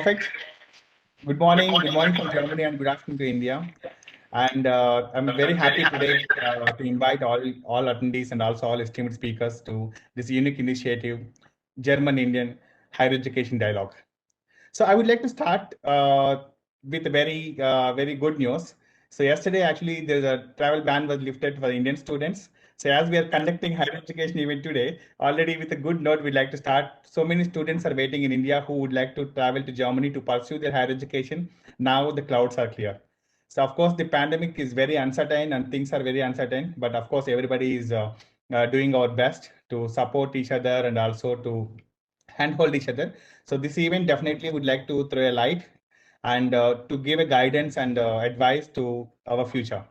Perfect. Good morning from Germany, and good afternoon to India. And I'm very happy today to invite all attendees and also all esteemed speakers to this unique initiative, German-Indian Higher Education Dialogue. So I would like to start with a very good news. So yesterday, actually, there's a travel ban was lifted for Indian students. So as we are conducting higher education event today, already with a good note, we'd like to start. So many students are waiting in India who would like to travel to Germany to pursue their higher education. Now the clouds are clear. So of course, the pandemic is very uncertain and things are very uncertain. But of course, everybody is doing our best to support each other and also to handhold each other. So this event definitely would like to throw a light and to give a guidance and advice to our future.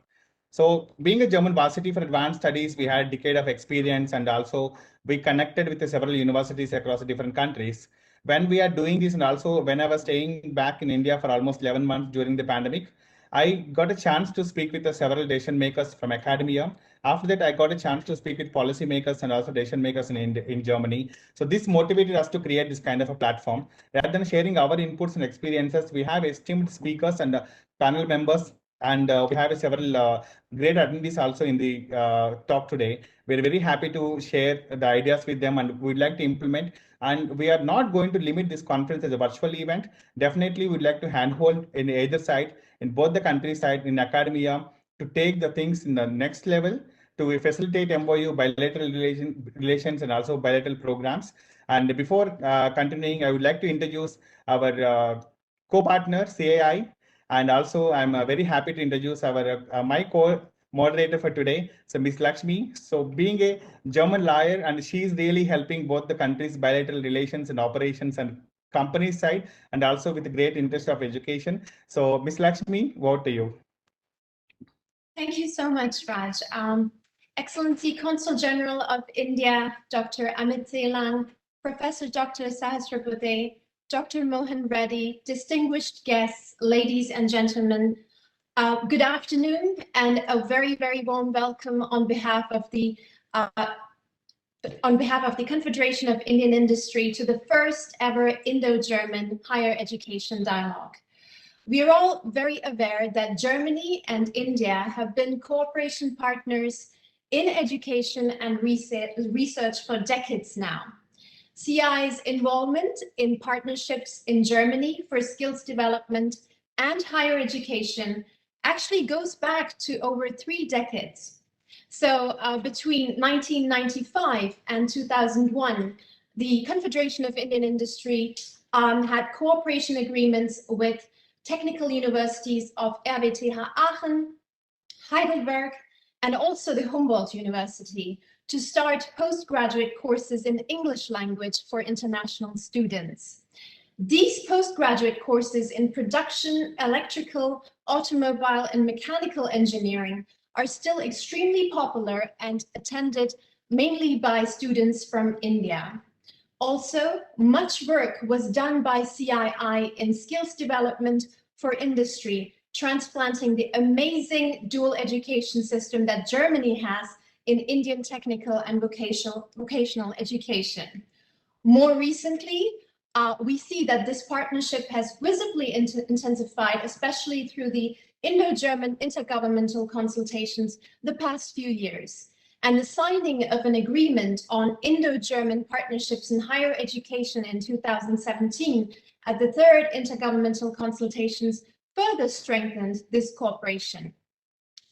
So being a German varsity for advanced studies, we had a decade of experience and also we connected with several universities across different countries. When we are doing this and also when I was staying back in India for almost 11 months during the pandemic, I got a chance to speak with several decision makers from academia. After that, I got a chance to speak with policymakers and also decision makers in Germany. So this motivated us to create this kind of a platform. Rather than sharing our inputs and experiences, we have esteemed speakers and panel members, and we have several great attendees also in the talk today. We're very happy to share the ideas with them and we'd like to implement. And we are not going to limit this conference as a virtual event. Definitely, we'd like to handhold in either side, in both the country side, in academia, to take the things in the next level to facilitate MOU, bilateral relations, and also bilateral programs. And before continuing, I would like to introduce our co-partner, CII, and also I'm very happy to introduce our my co-moderator for today, so Ms. Lakshmi. So being a German lawyer, and she's really helping both the countries' bilateral relations and operations and company side, and also with a great interest of education. So Ms. Lakshmi, over to you. Thank you so much, Raj. Excellency Consul General of India, Dr. Amity, Professor Dr. Sahasrabudhe, Dr. Mohan Reddy, distinguished guests, ladies and gentlemen, good afternoon and a very, very warm welcome on behalf of the Confederation of Indian Industry to the first ever Indo-German Higher Education Dialogue. We are all very aware that Germany and India have been cooperation partners in education and research for decades now. CII's involvement in partnerships in Germany for skills development and higher education actually goes back to over 3 decades. So between 1995 and 2001, the Confederation of Indian Industry had cooperation agreements with technical universities of RWTH Aachen, Heidelberg, and also the Humboldt University to start postgraduate courses in English language for international students. These postgraduate courses in production, electrical, automobile, and mechanical engineering are still extremely popular and attended mainly by students from India. Also, much work was done by CII in skills development for industry, transplanting the amazing dual education system that Germany has in Indian technical and vocational education. More recently, we see that this partnership has visibly intensified, especially through the Indo-German intergovernmental consultations the past few years. And the signing of an agreement on Indo-German partnerships in higher education in 2017 at the third intergovernmental consultations further strengthened this cooperation.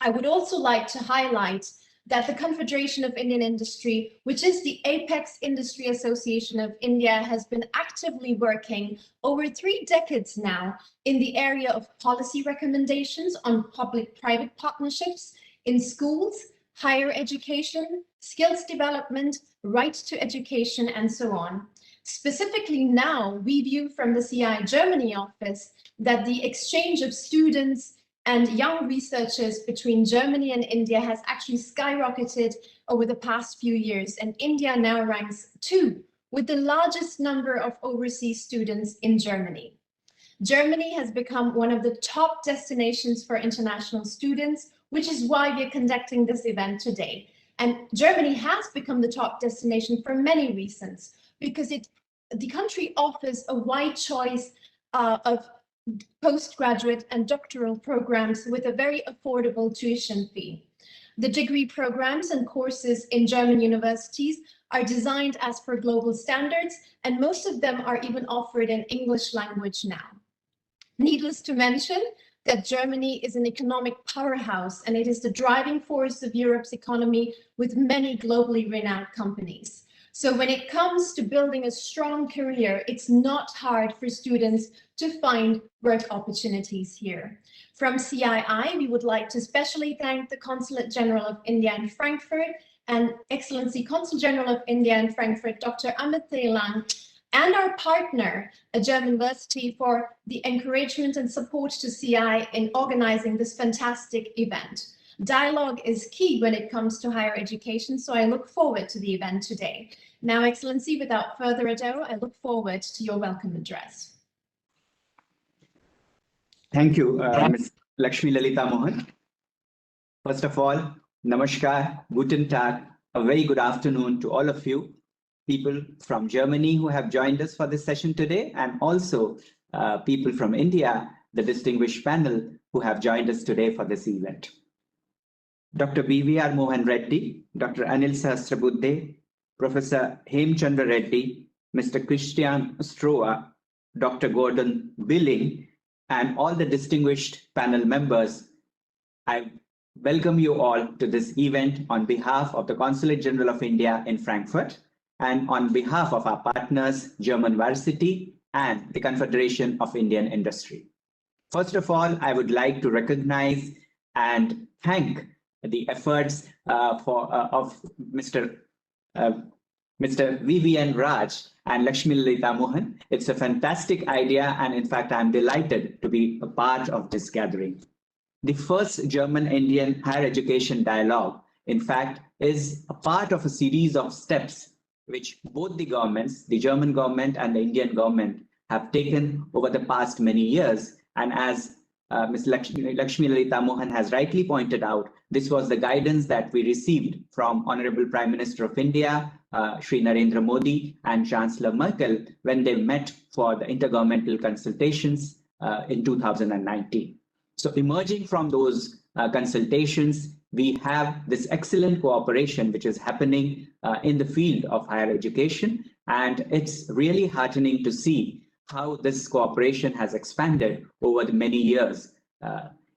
I would also like to highlight that the Confederation of Indian Industry, which is the apex industry association of India, has been actively working over 3 decades now in the area of policy recommendations on public-private partnerships in schools, higher education, skills development, right to education, and so on. Specifically now, we view from the CII Germany office that the exchange of students and young researchers between Germany and India has actually skyrocketed over the past few years, and India now ranks 2 with the largest number of overseas students in Germany. Germany has become one of the top destinations for international students, which is why we're conducting this event today. And Germany has become the top destination for many reasons, because the country offers a wide choice of postgraduate and doctoral programs with a very affordable tuition fee. The degree programs and courses in German universities are designed as per global standards, and most of them are even offered in English language now. Needless to mention that Germany is an economic powerhouse, and it is the driving force of Europe's economy with many globally renowned companies. So when it comes to building a strong career, it's not hard for students to find work opportunities here. From CII, we would like to especially thank the Consulate General of India in Frankfurt and Excellency Consul General of India in Frankfurt, Dr. Amity, and our partner, a German Varsity, for the encouragement and support to CI in organizing this fantastic event. Dialogue is key when it comes to higher education, so I look forward to the event today. Now, Excellency, without further ado, I look forward to your welcome address. Thank you, Ms. Lakshmi Lalita Mohan. First of all, namaskar, guten tag, a very good afternoon to all of you, people from Germany who have joined us for this session today, and also people from India, the distinguished panel who have joined us today for this event. Dr. B.V.R. Mohan Reddy, Dr. Anil Sahasrabuddhe, Professor Hemchandra Reddy, Mr. Christian Stroa, Dr. Gordon Billing, and all the distinguished panel members, I welcome you all to this event on behalf of the Consulate General of India in Frankfurt and on behalf of our partners, German Varsity and the Confederation of Indian Industry. First of all, I would like to recognize and thank the efforts of Mr. VVN Raj and Lakshmi Lalita Mohan. It's a fantastic idea, and in fact, I'm delighted to be a part of this gathering. The first German-Indian higher education dialogue, in fact, is a part of a series of steps which both the governments, the German government and the Indian government, have taken over the past many years. And as Ms. Lakshmi Lalita Mohan has rightly pointed out, this was the guidance that we received from Honorable Prime Minister of India, Shri Narendra Modi, and Chancellor Merkel when they met for the intergovernmental consultations in 2019. So emerging from those consultations, we have this excellent cooperation which is happening in the field of higher education. And it's really heartening to see how this cooperation has expanded over the many years.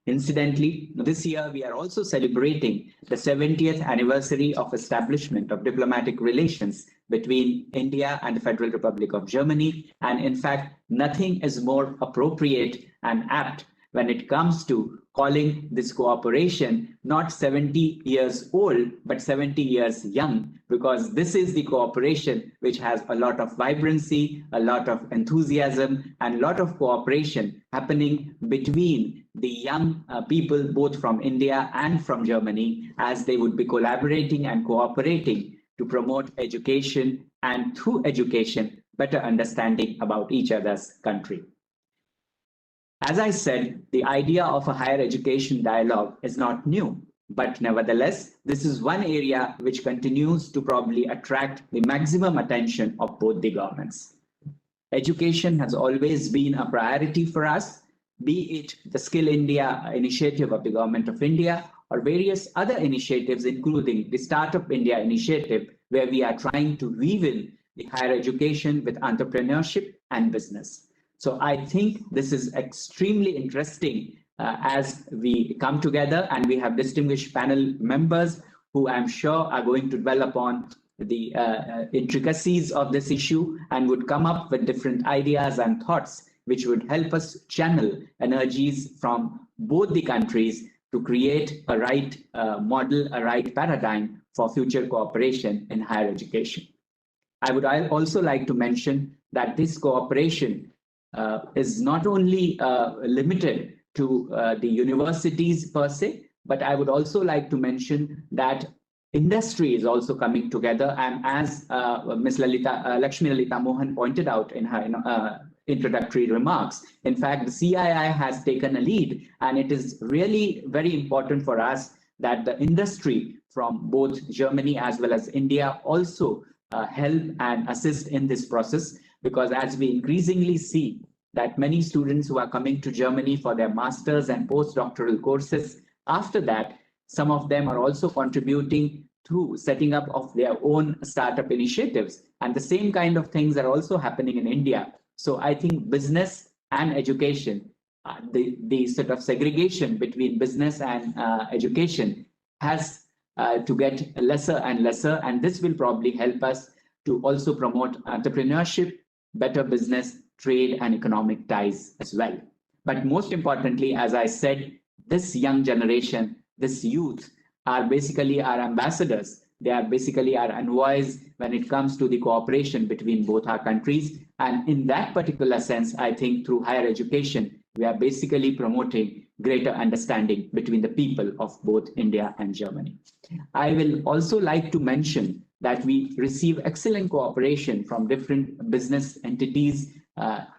Incidentally, this year we are also celebrating the 70th anniversary of establishment of diplomatic relations between India and the Federal Republic of Germany. And in fact, nothing is more appropriate and apt when it comes to calling this cooperation not 70 years old, but 70 years young, because this is the cooperation which has a lot of vibrancy, a lot of enthusiasm, and a lot of cooperation happening between the young people, both from India and from Germany, as they would be collaborating and cooperating to promote education and through education, better understanding about each other's country. As I said, the idea of a higher education dialogue is not new, but nevertheless, this is one area which continues to probably attract the maximum attention of both the governments. Education has always been a priority for us, be it the Skill India initiative of the Government of India or various other initiatives, including the Startup India initiative, where we are trying to weave in the higher education with entrepreneurship and business. So I think this is extremely interesting as we come together, and we have distinguished panel members who I'm sure are going to dwell upon the intricacies of this issue and would come up with different ideas and thoughts which would help us channel energies from both the countries to create a right model, a right paradigm for future cooperation in higher education. I would also like to mention that this cooperation is not only limited to the universities per se, but I would also like to mention that industry is also coming together. And as Ms. Lakshmi Lalita Mohan pointed out in her introductory remarks, in fact, the CII has taken a lead, and it is really very important for us that the industry from both Germany as well as India also help and assist in this process, because as we increasingly see that many students who are coming to Germany for their master's and postdoctoral courses, after that, some of them are also contributing through setting up of their own startup initiatives. And the same kind of things are also happening in India. So I think business and education, the sort of segregation between business and education has to get lesser and lesser. And this will probably help us to also promote entrepreneurship, better business, trade, and economic ties as well. But most importantly, as I said, this young generation, this youth are basically our ambassadors. They are basically our envoys when it comes to the cooperation between both our countries. And in that particular sense, I think through higher education, we are basically promoting greater understanding between the people of both India and Germany. I will also like to mention that we receive excellent cooperation from different business entities,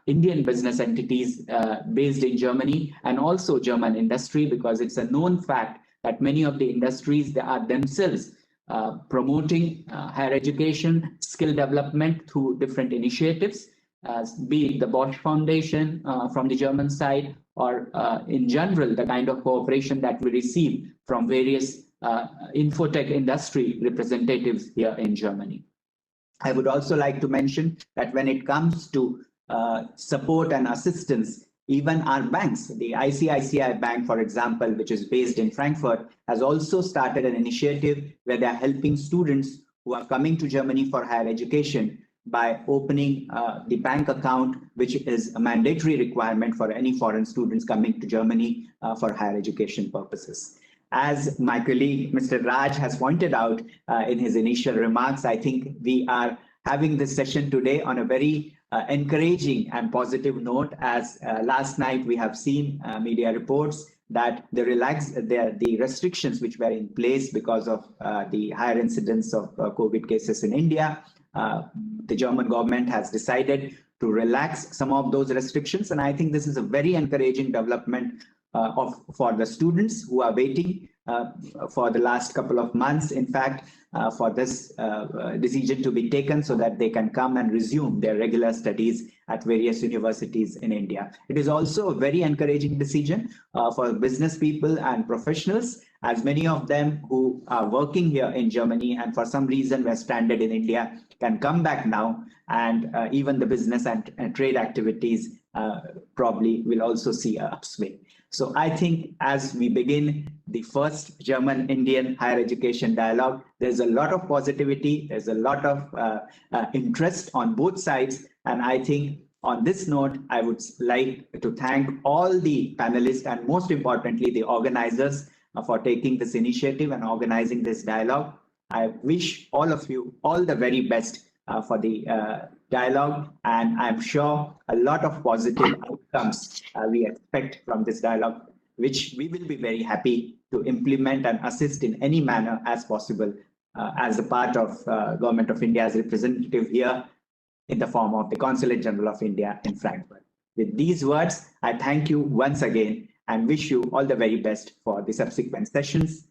Indian business entities based in Germany, and also German industry, because it's a known fact that many of the industries, they are themselves promoting higher education, skill development through different initiatives, be it the Bosch Foundation from the German side, or in general, the kind of cooperation that we receive from various infotech industry representatives here in Germany. I would also like to mention that when it comes to support and assistance, even our banks, the ICICI Bank, for example, which is based in Frankfurt, has also started an initiative where they are helping students who are coming to Germany for higher education by opening the bank account, which is a mandatory requirement for any foreign students coming to Germany for higher education purposes. As my colleague, Mr. Raj, has pointed out in his initial remarks, I think we are having this session today on a very encouraging and positive note, as last night we have seen media reports that the restrictions which were in place because of the higher incidence of COVID cases in India, the German government has decided to relax some of those restrictions. And I think this is a very encouraging development for the students who are waiting for the last couple of months, in fact, for this decision to be taken so that they can come and resume their regular studies at various universities in India. It is also a very encouraging decision for business people and professionals, as many of them who are working here in Germany and for some reason were stranded in India can come back now, and even the business and trade activities probably will also see an upswing. So I think as we begin the first German-Indian higher education dialogue, there's a lot of positivity, there's a lot of interest on both sides. And I think on this note, I would like to thank all the panelists and most importantly, the organizers for taking this initiative and organizing this dialogue. I wish all of you all the very best for the dialogue, and I'm sure a lot of positive outcomes we expect from this dialogue, which we will be very happy to implement and assist in any manner as possible as a part of Government of India's representative here in the form of the Consulate General of India in Frankfurt. With these words, I thank you once again and wish you all the very best for the subsequent sessions.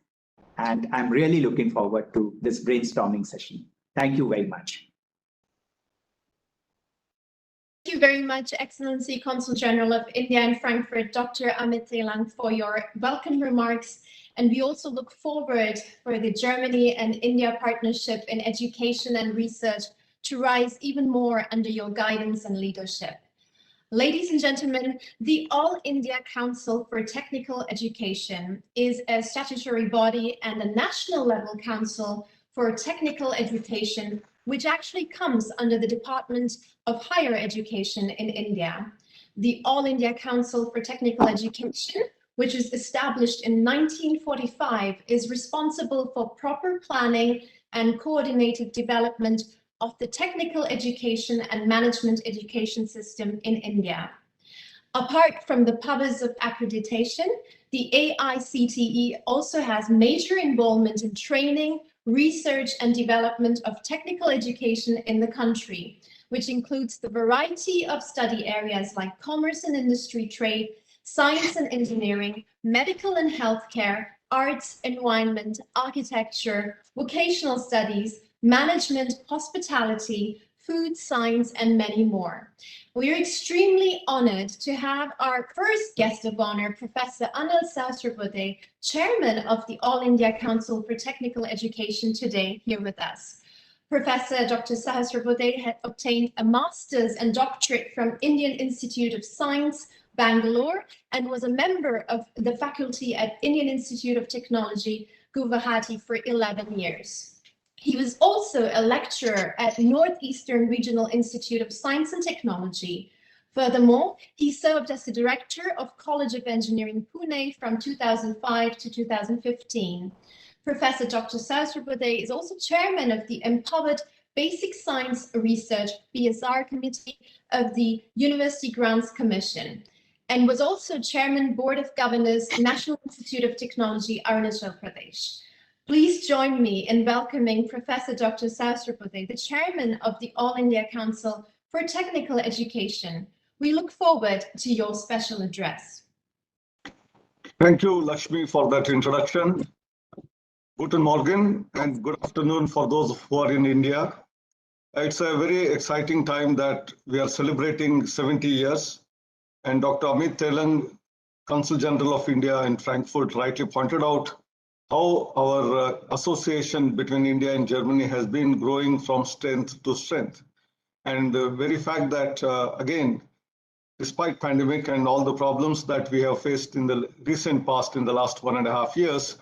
And I'm really looking forward to this brainstorming session. Thank you very much. Thank you very much, Excellency Consul General of India in Frankfurt, Dr. Amity, for your welcome remarks. And we also look forward for the Germany and India partnership in education and research to rise even more under your guidance and leadership. Ladies and gentlemen, the All India Council for Technical Education is a statutory body and a national level council for technical education, which actually comes under the Department of Higher Education in India. The All India Council for Technical Education, which was established in 1945, is responsible for proper planning and coordinated development of the technical education and management education system in India. Apart from the powers of accreditation, the AICTE also has major involvement in training, research and development of technical education in the country, which includes the variety of study areas like commerce and industry, trade, science and engineering, medical and healthcare, arts, environment, architecture, vocational studies, management, hospitality, food science, and many more. We are extremely honored to have our first guest of honor, Professor Anil Sahasrabudhe, Chairman of the All India Council for Technical Education, today here with us. Professor Dr. Sahasrabudhe had obtained a master's and doctorate from Indian Institute of Science, Bangalore, and was a member of the faculty at Indian Institute of Technology, Guwahati, for 11 years. He was also a lecturer at Northeastern Regional Institute of Science and Technology. Furthermore, he served as the director of College of Engineering, Pune from 2005 to 2015. Professor Dr. Sahasrabudhe is also chairman of the Empowered Basic Science Research (BSR) Committee of the University Grants Commission, and was also chairman Board of Governors, National Institute of Technology, Arunachal Pradesh. Please join me in welcoming Professor Dr. Sahasrabudhe, the chairman of the All India Council for Technical Education. We look forward to your special address. Thank you, Lakshmi, for that introduction. Guten Morgen and good afternoon for those who are in India. It's a very exciting time that we are celebrating 70 years. And Dr. Amit Telang, Consul General of India in Frankfurt, rightly pointed out how our association between India and Germany has been growing from strength to strength. And the very fact that, again, despite pandemic and all the problems that we have faced in the recent past, in the last 1.5 years,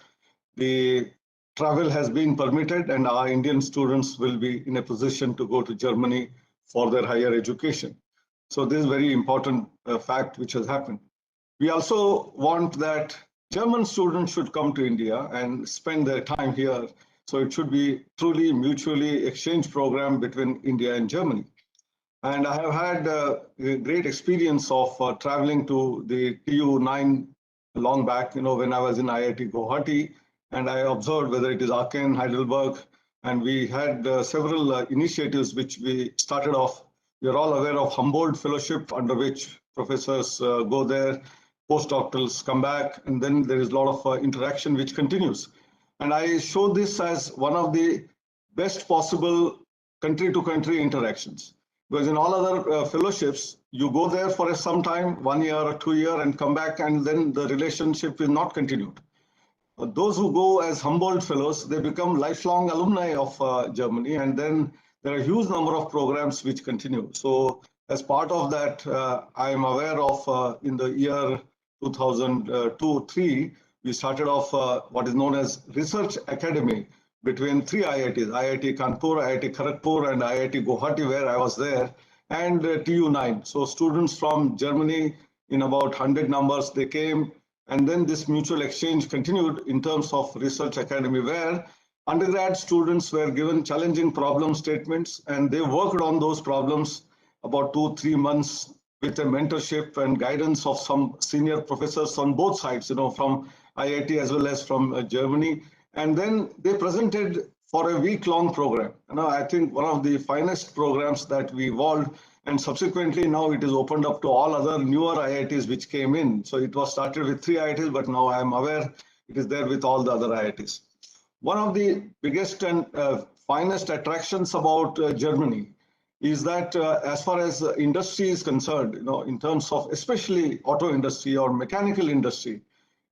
the travel has been permitted and our Indian students will be in a position to go to Germany for their higher education. So this is a very important fact which has happened. We also want that German students should come to India and spend their time here. So it should be truly mutually exchange program between India and Germany. And I have had a great experience of traveling to the TU9 long back, when I was in IIT Guwahati, and I observed whether it is Aachen, Heidelberg, and we had several initiatives which we started off. You're all aware of Humboldt Fellowship, under which professors go there, postdoctorals come back, and then there is a lot of interaction which continues. And I show this as one of the best possible country-to-country interactions. Because in all other fellowships, you go there for some time, 1 year or 2 years, and come back, and then the relationship is not continued. Those who go as Humboldt Fellows, they become lifelong alumni of Germany, and then there are a huge number of programs which continue. So as part of that, I am aware of in the year 2002-03, we started off what is known as Research Academy between 3 IITs, IIT Kanpur, IIT Kharagpur, and IIT Guwahati, where I was there, and TU9. So students from Germany, in about 100 numbers, they came, and then this mutual exchange continued in terms of Research Academy, where undergrad students were given challenging problem statements, and they worked on those problems about 2-3 months with a mentorship and guidance of some senior professors on both sides, from IIT as well as from Germany. And then they presented for a week-long program. I think one of the finest programs that we evolved, and subsequently now it is opened up to all other newer IITs which came in. So it was started with 3 IITs, but now I am aware it is there with all the other IITs. One of the biggest and finest attractions about Germany is that as far as industry is concerned, in terms of especially auto industry or mechanical industry,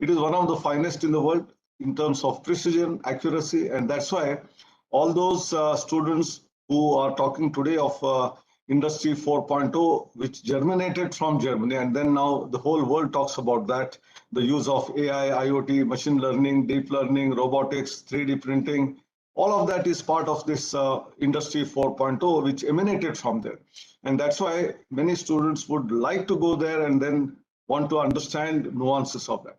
it is one of the finest in the world in terms of precision, accuracy, and that's why all those students who are talking today of Industry 4.0, which germinated from Germany, and then now the whole world talks about that, the use of AI, IoT, machine learning, deep learning, robotics, 3D printing, all of that is part of this Industry 4.0, which emanated from there. And that's why many students would like to go there and then want to understand nuances of that.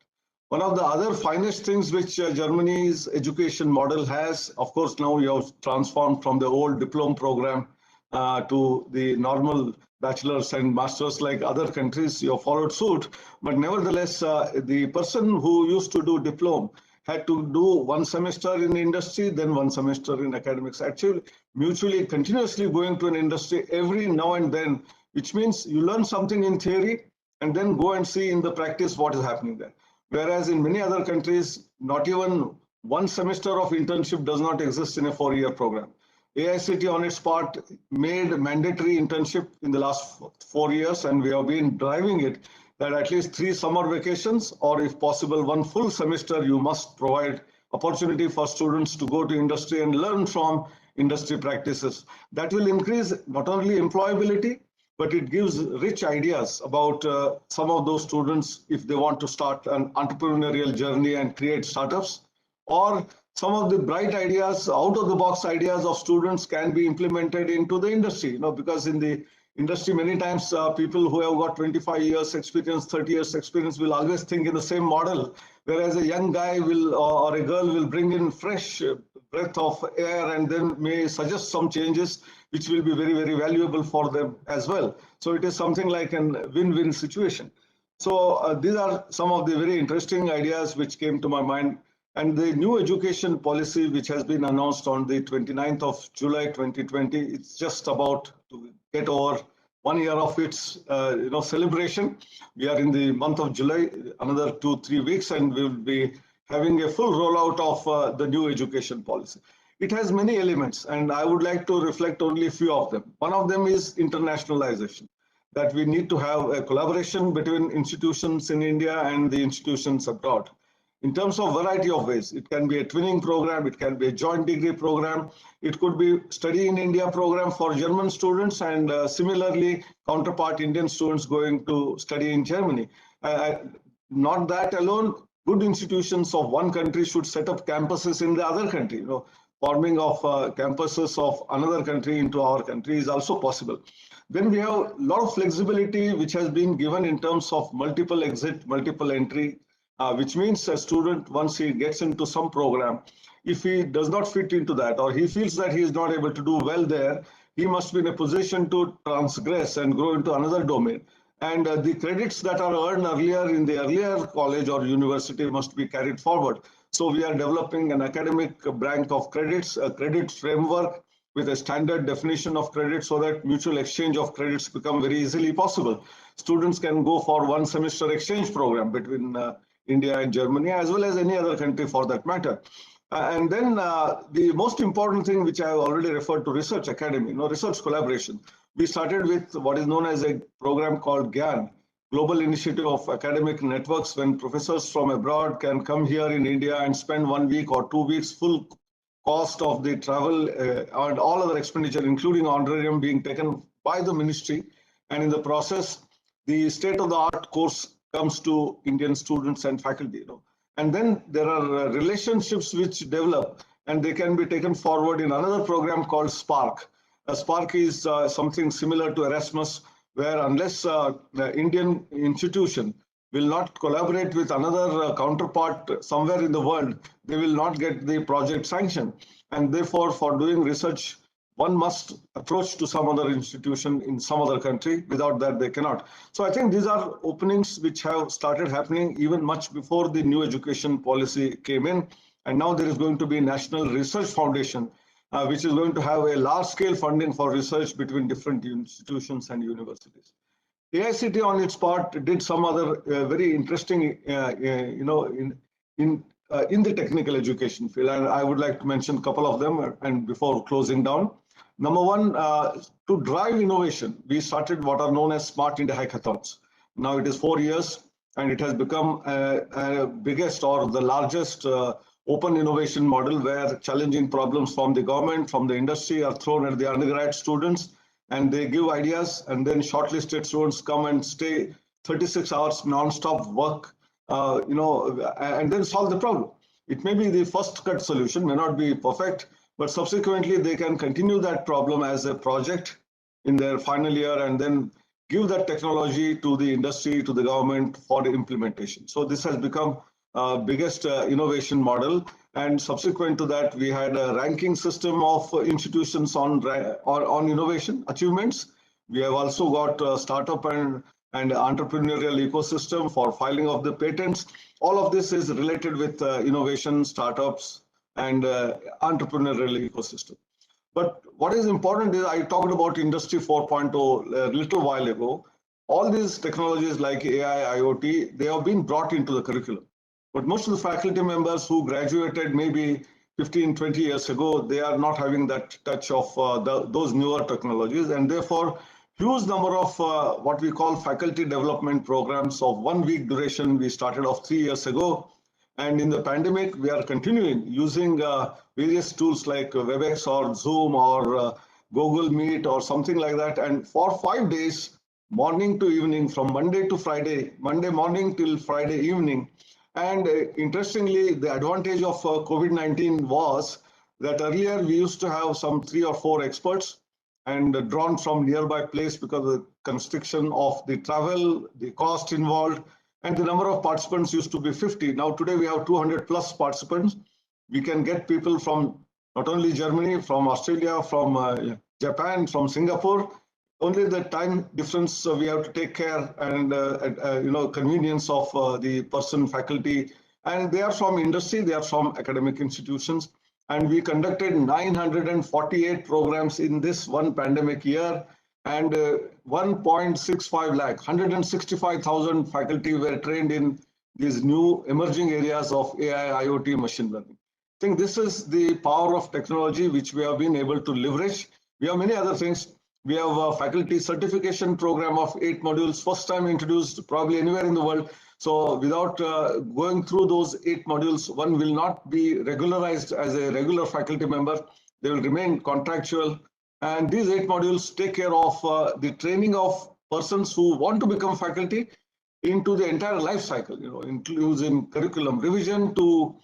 One of the other finest things which Germany's education model has, of course, now you have transformed from the old diploma program to the normal bachelor's and master's like other countries, you have followed suit. But nevertheless, the person who used to do diploma had to do 1 semester in industry, then 1 semester in academics. Actually, mutually, continuously going to an industry every now and then, which means you learn something in theory and then go and see in the practice what is happening there. Whereas in many other countries, not even 1 semester of internship does not exist in a 4-year program. AICT on its part made mandatory internship in the last 4 years, and we have been driving it that at least 3 summer vacations, or if possible 1 full semester, you must provide opportunity for students to go to industry and learn from industry practices. That will increase not only employability, but it gives rich ideas about some of those students if they want to start an entrepreneurial journey and create startups, or some of the bright ideas, out of the box ideas of students can be implemented into the industry, because in the industry, many times people who have got 25 years experience, 30 years experience will always think in the same model, whereas a young guy will or a girl will bring in fresh breath of air and then may suggest some changes which will be very, very valuable for them as well. So it is something like a win-win situation. So these are some of the very interesting ideas which came to my mind. And the new education policy, which has been announced on the 29th of July 2020, it's just about to get over 1 year of its celebration. We are in the month of July, another 2-3 weeks, and we will be having a full rollout of the new education policy. It has many elements, and I would like to reflect only a few of them. One of them is internationalization, that we need to have a collaboration between institutions in India and the institutions abroad. In terms of variety of ways, it can be a twinning program, it can be a joint degree program, it could be study in India program for German students, and similarly counterpart Indian students going to study in Germany. Not that alone, good institutions of one country should set up campuses in the other country. Forming of campuses of another country into our country is also possible. Then we have a lot of flexibility which has been given in terms of multiple exit, multiple entry, which means a student, once he gets into some program, if he does not fit into that, or he feels that he is not able to do well there, he must be in a position to transgress and grow into another domain. And the credits that are earned earlier in the earlier college or university must be carried forward. So we are developing an academic bank of credits, a credit framework with a standard definition of credit so that mutual exchange of credits become very easily possible. Students can go for 1 semester exchange program between India and Germany, as well as any other country for that matter. And then the most important thing, which I have already referred to, research academy, research collaboration. We started with what is known as a program called GYAN, Global Initiative of Academic Networks, when professors from abroad can come here in India and spend 1 week or 2 weeks, full cost of the travel and all other expenditure, including honorarium, being taken by the ministry. And in the process, the state-of-the-art course comes to Indian students and faculty. And then there are relationships which develop, and they can be taken forward in another program called Spark. Spark is something similar to Erasmus, where unless the Indian institution will not collaborate with another counterpart somewhere in the world, they will not get the project sanctioned. And therefore, for doing research, one must approach to some other institution in some other country. Without that, they cannot. So I think these are openings which have started happening even much before the new education policy came in. And now there is going to be a National Research Foundation, which is going to have a large-scale funding for research between different institutions and universities. AICT on its part did some other very interesting, in the technical education field, and I would like to mention a couple of them. And before closing down, number one, to drive innovation, we started what are known as Smart India Hackathons. Now it is 4 years, and it has become a biggest or the largest open innovation model, where challenging problems from the government, from the industry are thrown at the undergrad students, and they give ideas, and then shortlisted students come and stay 36 hours non-stop work, and then solve the problem. It may be the first cut solution, may not be perfect, but subsequently they can continue that problem as a project in their final year and then give that technology to the industry, to the government for the implementation. So this has become biggest innovation model. And subsequent to that, we had a ranking system of institutions on innovation achievements. We have also got startup and entrepreneurial ecosystem for filing of the patents. All of this is related with innovation, startups, and entrepreneurial ecosystem. But what is important is, I talked about Industry 4.0 a little while ago. All these technologies like AI, IoT, they have been brought into the curriculum. But most of the faculty members who graduated maybe 15, 20 years ago, they are not having that touch of those newer technologies, and therefore huge number of what we call faculty development programs of 1 week duration we started off 3 years ago. And in the pandemic, we are continuing using various tools like WebEx or Zoom or Google Meet or something like that. And for 5 days, morning to evening, from Monday to Friday, Monday morning till Friday evening. And interestingly, the advantage of COVID-19 was that earlier we used to have some 3 or 4 experts and drawn from nearby place because of the constriction of the travel, the cost involved, and the number of participants used to be 50. Now today we have 200 plus participants. We can get people from not only Germany, from Australia, from Japan, from Singapore. Only the time difference we have to take care, and convenience of the person, faculty, and they are from industry, they are from academic institutions. And we conducted 948 programs in this one pandemic year, and 1.65 lakh, 165,000 faculty were trained in these new emerging areas of AI, IoT, machine learning. I think this is the power of technology which we have been able to leverage. We have many other things. We have a faculty certification program of 8 modules, first time introduced probably anywhere in the world. So without going through those 8 modules, one will not be regularized as a regular faculty member. They will remain contractual. And these 8 modules take care of the training of persons who want to become faculty into the entire life cycle, including curriculum revision to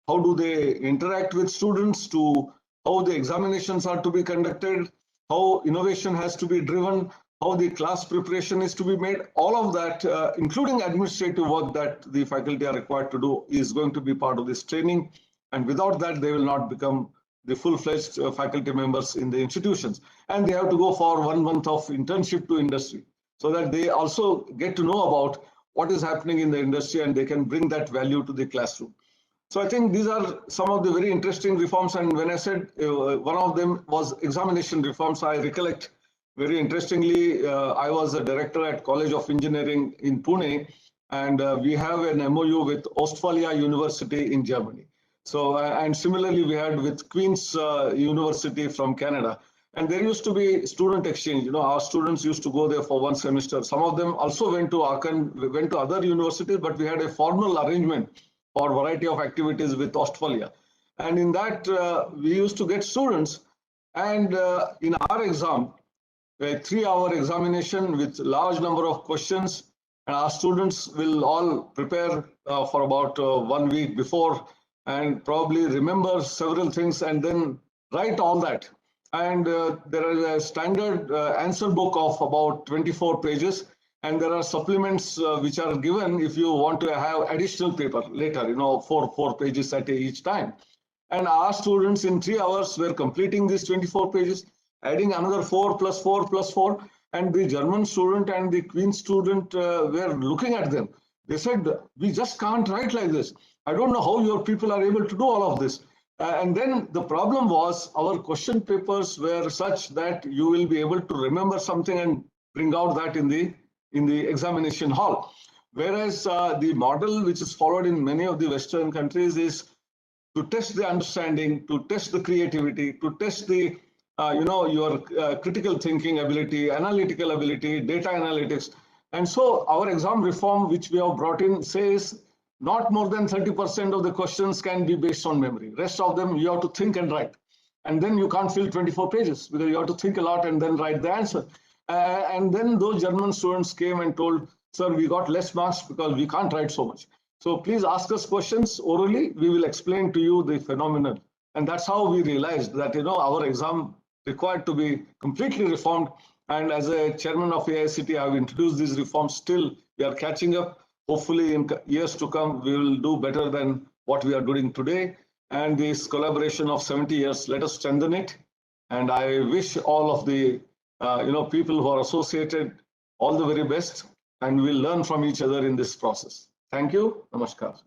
how do they interact with students, to how the examinations are to be conducted, how innovation has to be driven, how the class preparation is to be made. All of that, including administrative work that the faculty are required to do, is going to be part of this training. And without that, they will not become the full-fledged faculty members in the institutions. And they have to go for 1 month of internship to industry so that they also get to know about what is happening in the industry and they can bring that value to the classroom. So I think these are some of the very interesting reforms. And when I said one of them was examination reforms, I recollect very interestingly, I was a director at College of Engineering in Pune, and we have an MOU with Ostfalia University in Germany. So, and similarly, we had with Queen's University from Canada. And there used to be student exchange. Our students used to go there for 1 semester. Some of them also went to Aachen, went to other universities, but we had a formal arrangement for a variety of activities with Ostfalia. And in that, we used to get students. And in our exam, a 3-hour examination with large number of questions, and our students will all prepare for about 1 week before and probably remember several things and then write all that. And there is a standard answer book of about 24 pages, and there are supplements which are given if you want to have additional paper later, 4 pages at each time. And our students in 3 hours were completing these 24 pages, adding another 4 plus 4 plus 4. And the German student and the Queen student were looking at them. They said, we just can't write like this. I don't know how your people are able to do all of this. And then the problem was our question papers were such that you will be able to remember something and bring out that in the examination hall. Whereas the model which is followed in many of the Western countries is to test the understanding, to test the creativity, to test the your critical thinking ability, analytical ability, data analytics. And so our exam reform, which we have brought in, says not more than 30% of the questions can be based on memory. Rest of them, you have to think and write. And then you can't fill 24 pages because you have to think a lot and then write the answer. And then those German students came and told, sir, we got less marks because we can't write so much. So please ask us questions orally. We will explain to you the phenomenon. And that's how we realized that, our exam required to be completely reformed. And as a chairman of AICT, I have introduced these reforms. Still, we are catching up. Hopefully, in years to come, we will do better than what we are doing today. And this collaboration of 70 years, let us strengthen it. And I wish all of the people who are associated all the very best, and we'll learn from each other in this process. Thank you. Namaskar.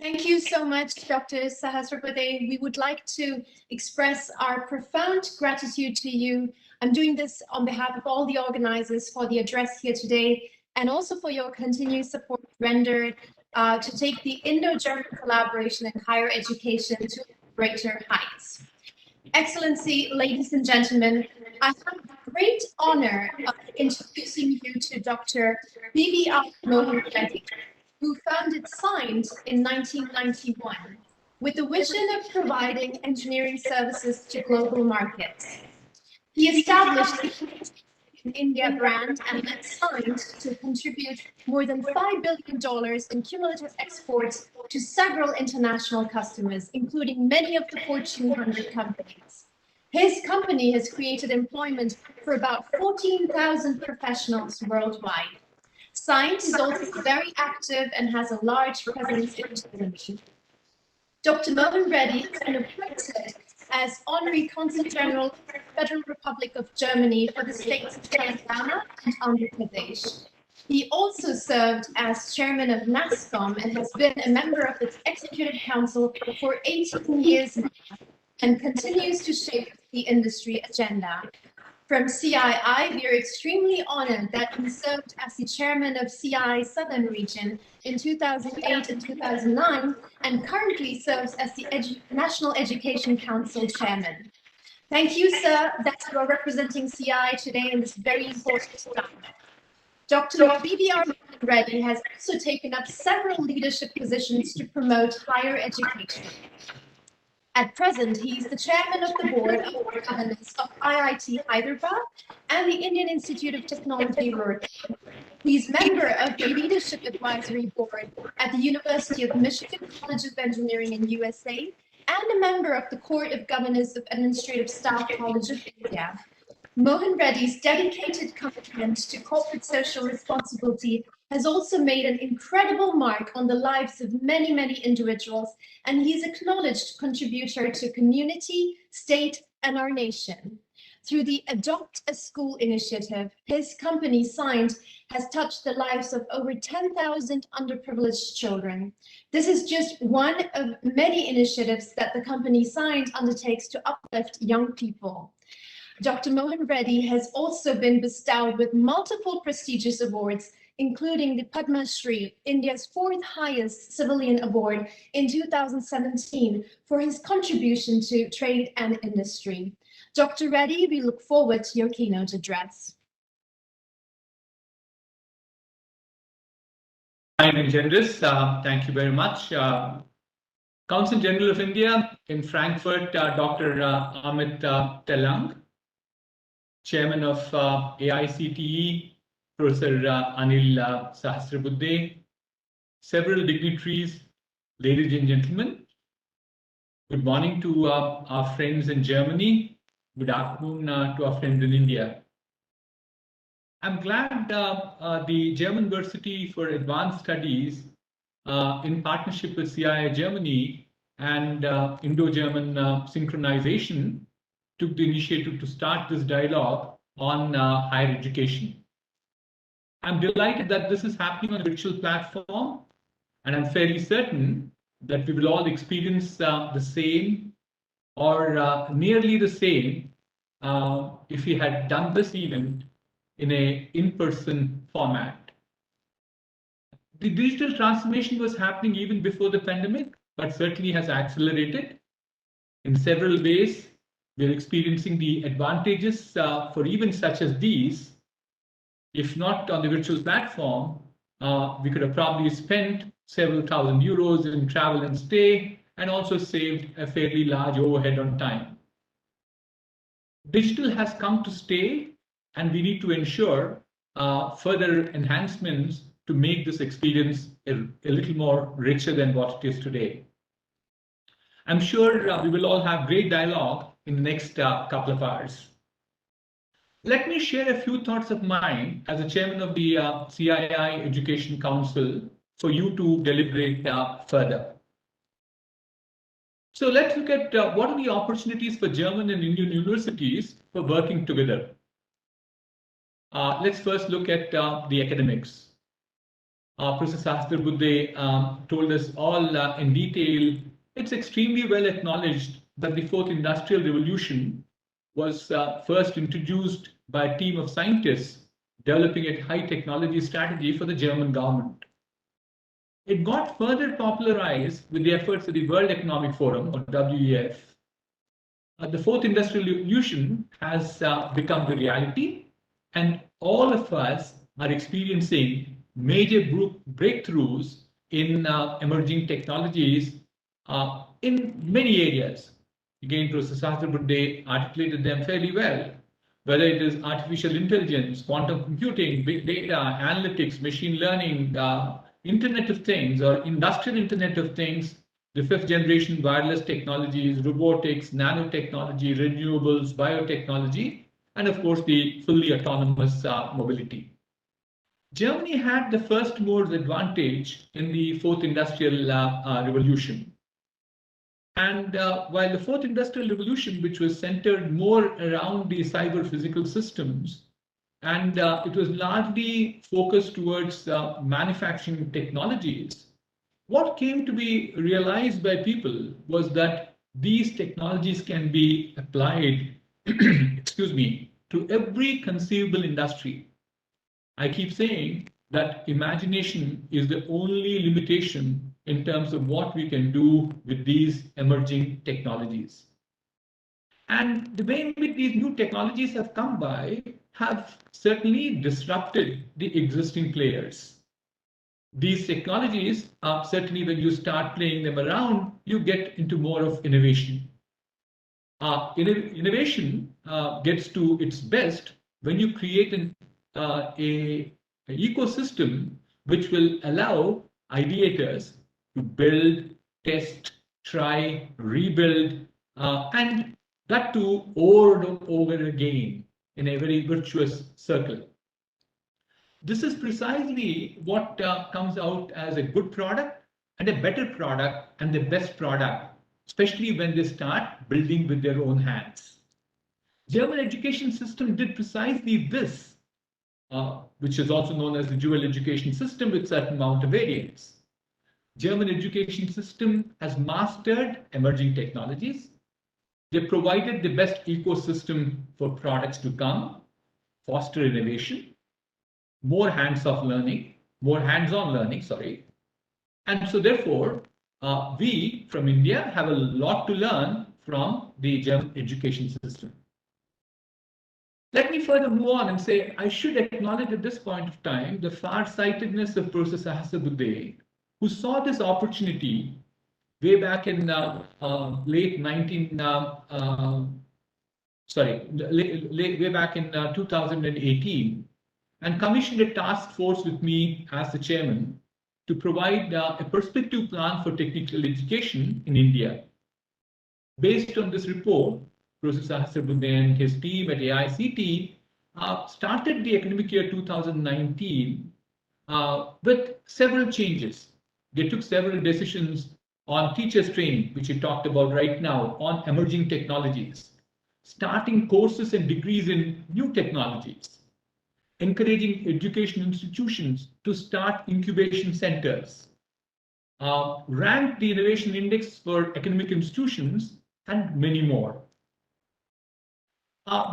Thank you so much, Dr. Sahasrapade. We would like to express our profound gratitude to you. I'm doing this on behalf of all the organizers for the address here today, and also for your continued support rendered to take the Indo-German collaboration in higher education to greater heights. Excellency, ladies and gentlemen, I have the great honor of introducing you to Dr. B.B.R. Mohan Reddy, who founded SIGNed in 1991 with the vision of providing engineering services to global markets. He established the in India brand and led SIGNed to contribute more than $5 billion in cumulative exports to several international customers, including many of the Fortune 100 companies. His company has created employment for about 14,000 professionals worldwide. SIGNed is also very active and has a large presence in Germany. Dr. Mohan Reddy has been appointed as Honorary Consul General of the Federal Republic of Germany for the states of Telangana and Andhra Pradesh. He also served as chairman of NASSCOM and has been a member of its Executive Council for 18 years now and continues to shape the industry agenda. From CII, we are extremely honored that he served as the chairman of CII Southern Region in 2008 and 2009, and currently serves as the National Education Council chairman. Thank you, sir, that you are representing CII today in this very important time. Dr. B.B.R. Reddy has also taken up several leadership positions to promote higher education. At present, he is the chairman of the board of governance of IIT Hyderabad and the Indian Institute of Technology, Roorkee. He is member of the Leadership Advisory Board at the University of Michigan College of Engineering in USA and a member of the Court of Governors of Administrative Staff College of India. Mohan Reddy's dedicated commitment to corporate social responsibility has also made an incredible mark on the lives of many, many individuals, and he's an acknowledged contributor to community, state, and our nation. Through the Adopt a School initiative, his company SIGNed has touched the lives of over 10,000 underprivileged children. This is just one of many initiatives that the company SIGNed undertakes to uplift young people. Dr. Mohan Reddy has also been bestowed with multiple prestigious awards, including the Padma Shri, India's fourth highest civilian award in 2017 for his contribution to trade and industry. Dr. Reddy, we look forward to your keynote address. Kind and generous, thank you very much. Consul General of India in Frankfurt, Dr. Amit Telang, Chairman of AICTE, Professor Anil Sahasrabuddhe, several dignitaries, ladies and gentlemen. Good morning to our friends in Germany. Good afternoon to our friends in India. I'm glad the German Varsity for Advanced Studies, in partnership with CII Germany and Indo-German synchronization, took the initiative to start this dialogue on higher education. I'm delighted that this is happening on a virtual platform, and I'm fairly certain that we will all experience the same or nearly the same if we had done this event in an in-person format. The digital transformation was happening even before the pandemic, but certainly has accelerated. In several ways, we're experiencing the advantages for events such as these. If not on the virtual platform, we could have probably spent several thousand euros in travel and stay, and also saved a fairly large overhead on time. Digital has come to stay, and we need to ensure further enhancements to make this experience a little more richer than what it is today. I'm sure we will all have great dialogue in the next couple of hours. Let me share a few thoughts of mine as a chairman of the CII Education Council for you to deliberate further. So let's look at what are the opportunities for German and Indian universities for working together. Let's first look at the academics. Professor Sahasrabuddhe told us all in detail. It's extremely well acknowledged that the fourth industrial revolution was first introduced by a team of scientists developing a high technology strategy for the German government. it got further popularized with the efforts of the World Economic Forum, or WEF. The fourth industrial revolution has become the reality, and all of us are experiencing major breakthroughs in emerging technologies in many areas. Again, Professor Sahasrabudhe articulated them fairly well, whether it is artificial intelligence, quantum computing, big data, analytics, machine learning, Internet of Things, or industrial Internet of Things, the fifth generation wireless technologies, robotics, nanotechnology, renewables, biotechnology, and of course the fully autonomous mobility. Germany had the first mover advantage in the fourth industrial revolution. And while the fourth industrial revolution, which was centered more around the cyber physical systems, and it was largely focused towards manufacturing technologies, what came to be realized by people was that these technologies can be applied, excuse me, to every conceivable industry. I keep saying that imagination is the only limitation in terms of what we can do with these emerging technologies. And the way in which these new technologies have come by have certainly disrupted the existing players. These technologies are certainly, when you start playing them around, you get into more of innovation. Innovation gets to its best when you create an ecosystem which will allow ideators to build, test, try, rebuild, and that too over and over again in a very virtuous circle. This is precisely what comes out as a good product and a better product and the best product, especially when they start building with their own hands. German education system did precisely this, which is also known as the dual education system with certain amount of variance. German education system has mastered emerging technologies. They provided the best ecosystem for products to come, foster innovation, more hands-on learning, sorry. And so therefore, we from India have a lot to learn from the German education system. Let me further move on and say, I should acknowledge at this point of time the far-sightedness of Professor Sahasrabudhe, who saw this opportunity way back in way back in 2018, and commissioned a task force with me as the chairman to provide a perspective plan for technical education in India. Based on this report, Professor Sahasrabudhe and his team at AICT started the academic year 2019 with several changes. They took several decisions on teachers training, which we talked about right now, on emerging technologies, starting courses and degrees in new technologies, encouraging education institutions to start incubation centers, rank the innovation index for academic institutions, and many more.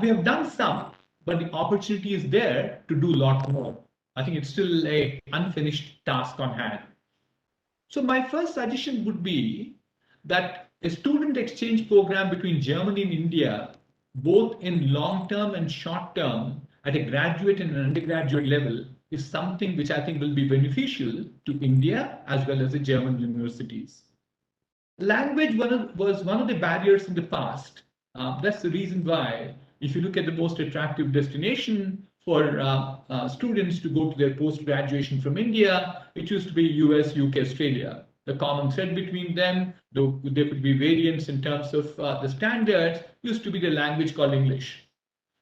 We have done some, but the opportunity is there to do a lot more. I think it's still an unfinished task on hand. So my first suggestion would be that a student exchange program between Germany and India, both in long-term and short-term, at a graduate and an undergraduate level, is something which I think will be beneficial to India as well as the German universities. Language was one of the barriers in the past. That's the reason why, if you look at the most attractive destination for students to go to their post-graduation from India, it used to be US, UK, Australia. The common thread between them, though there could be variants in terms of the standards, used to be the language called English.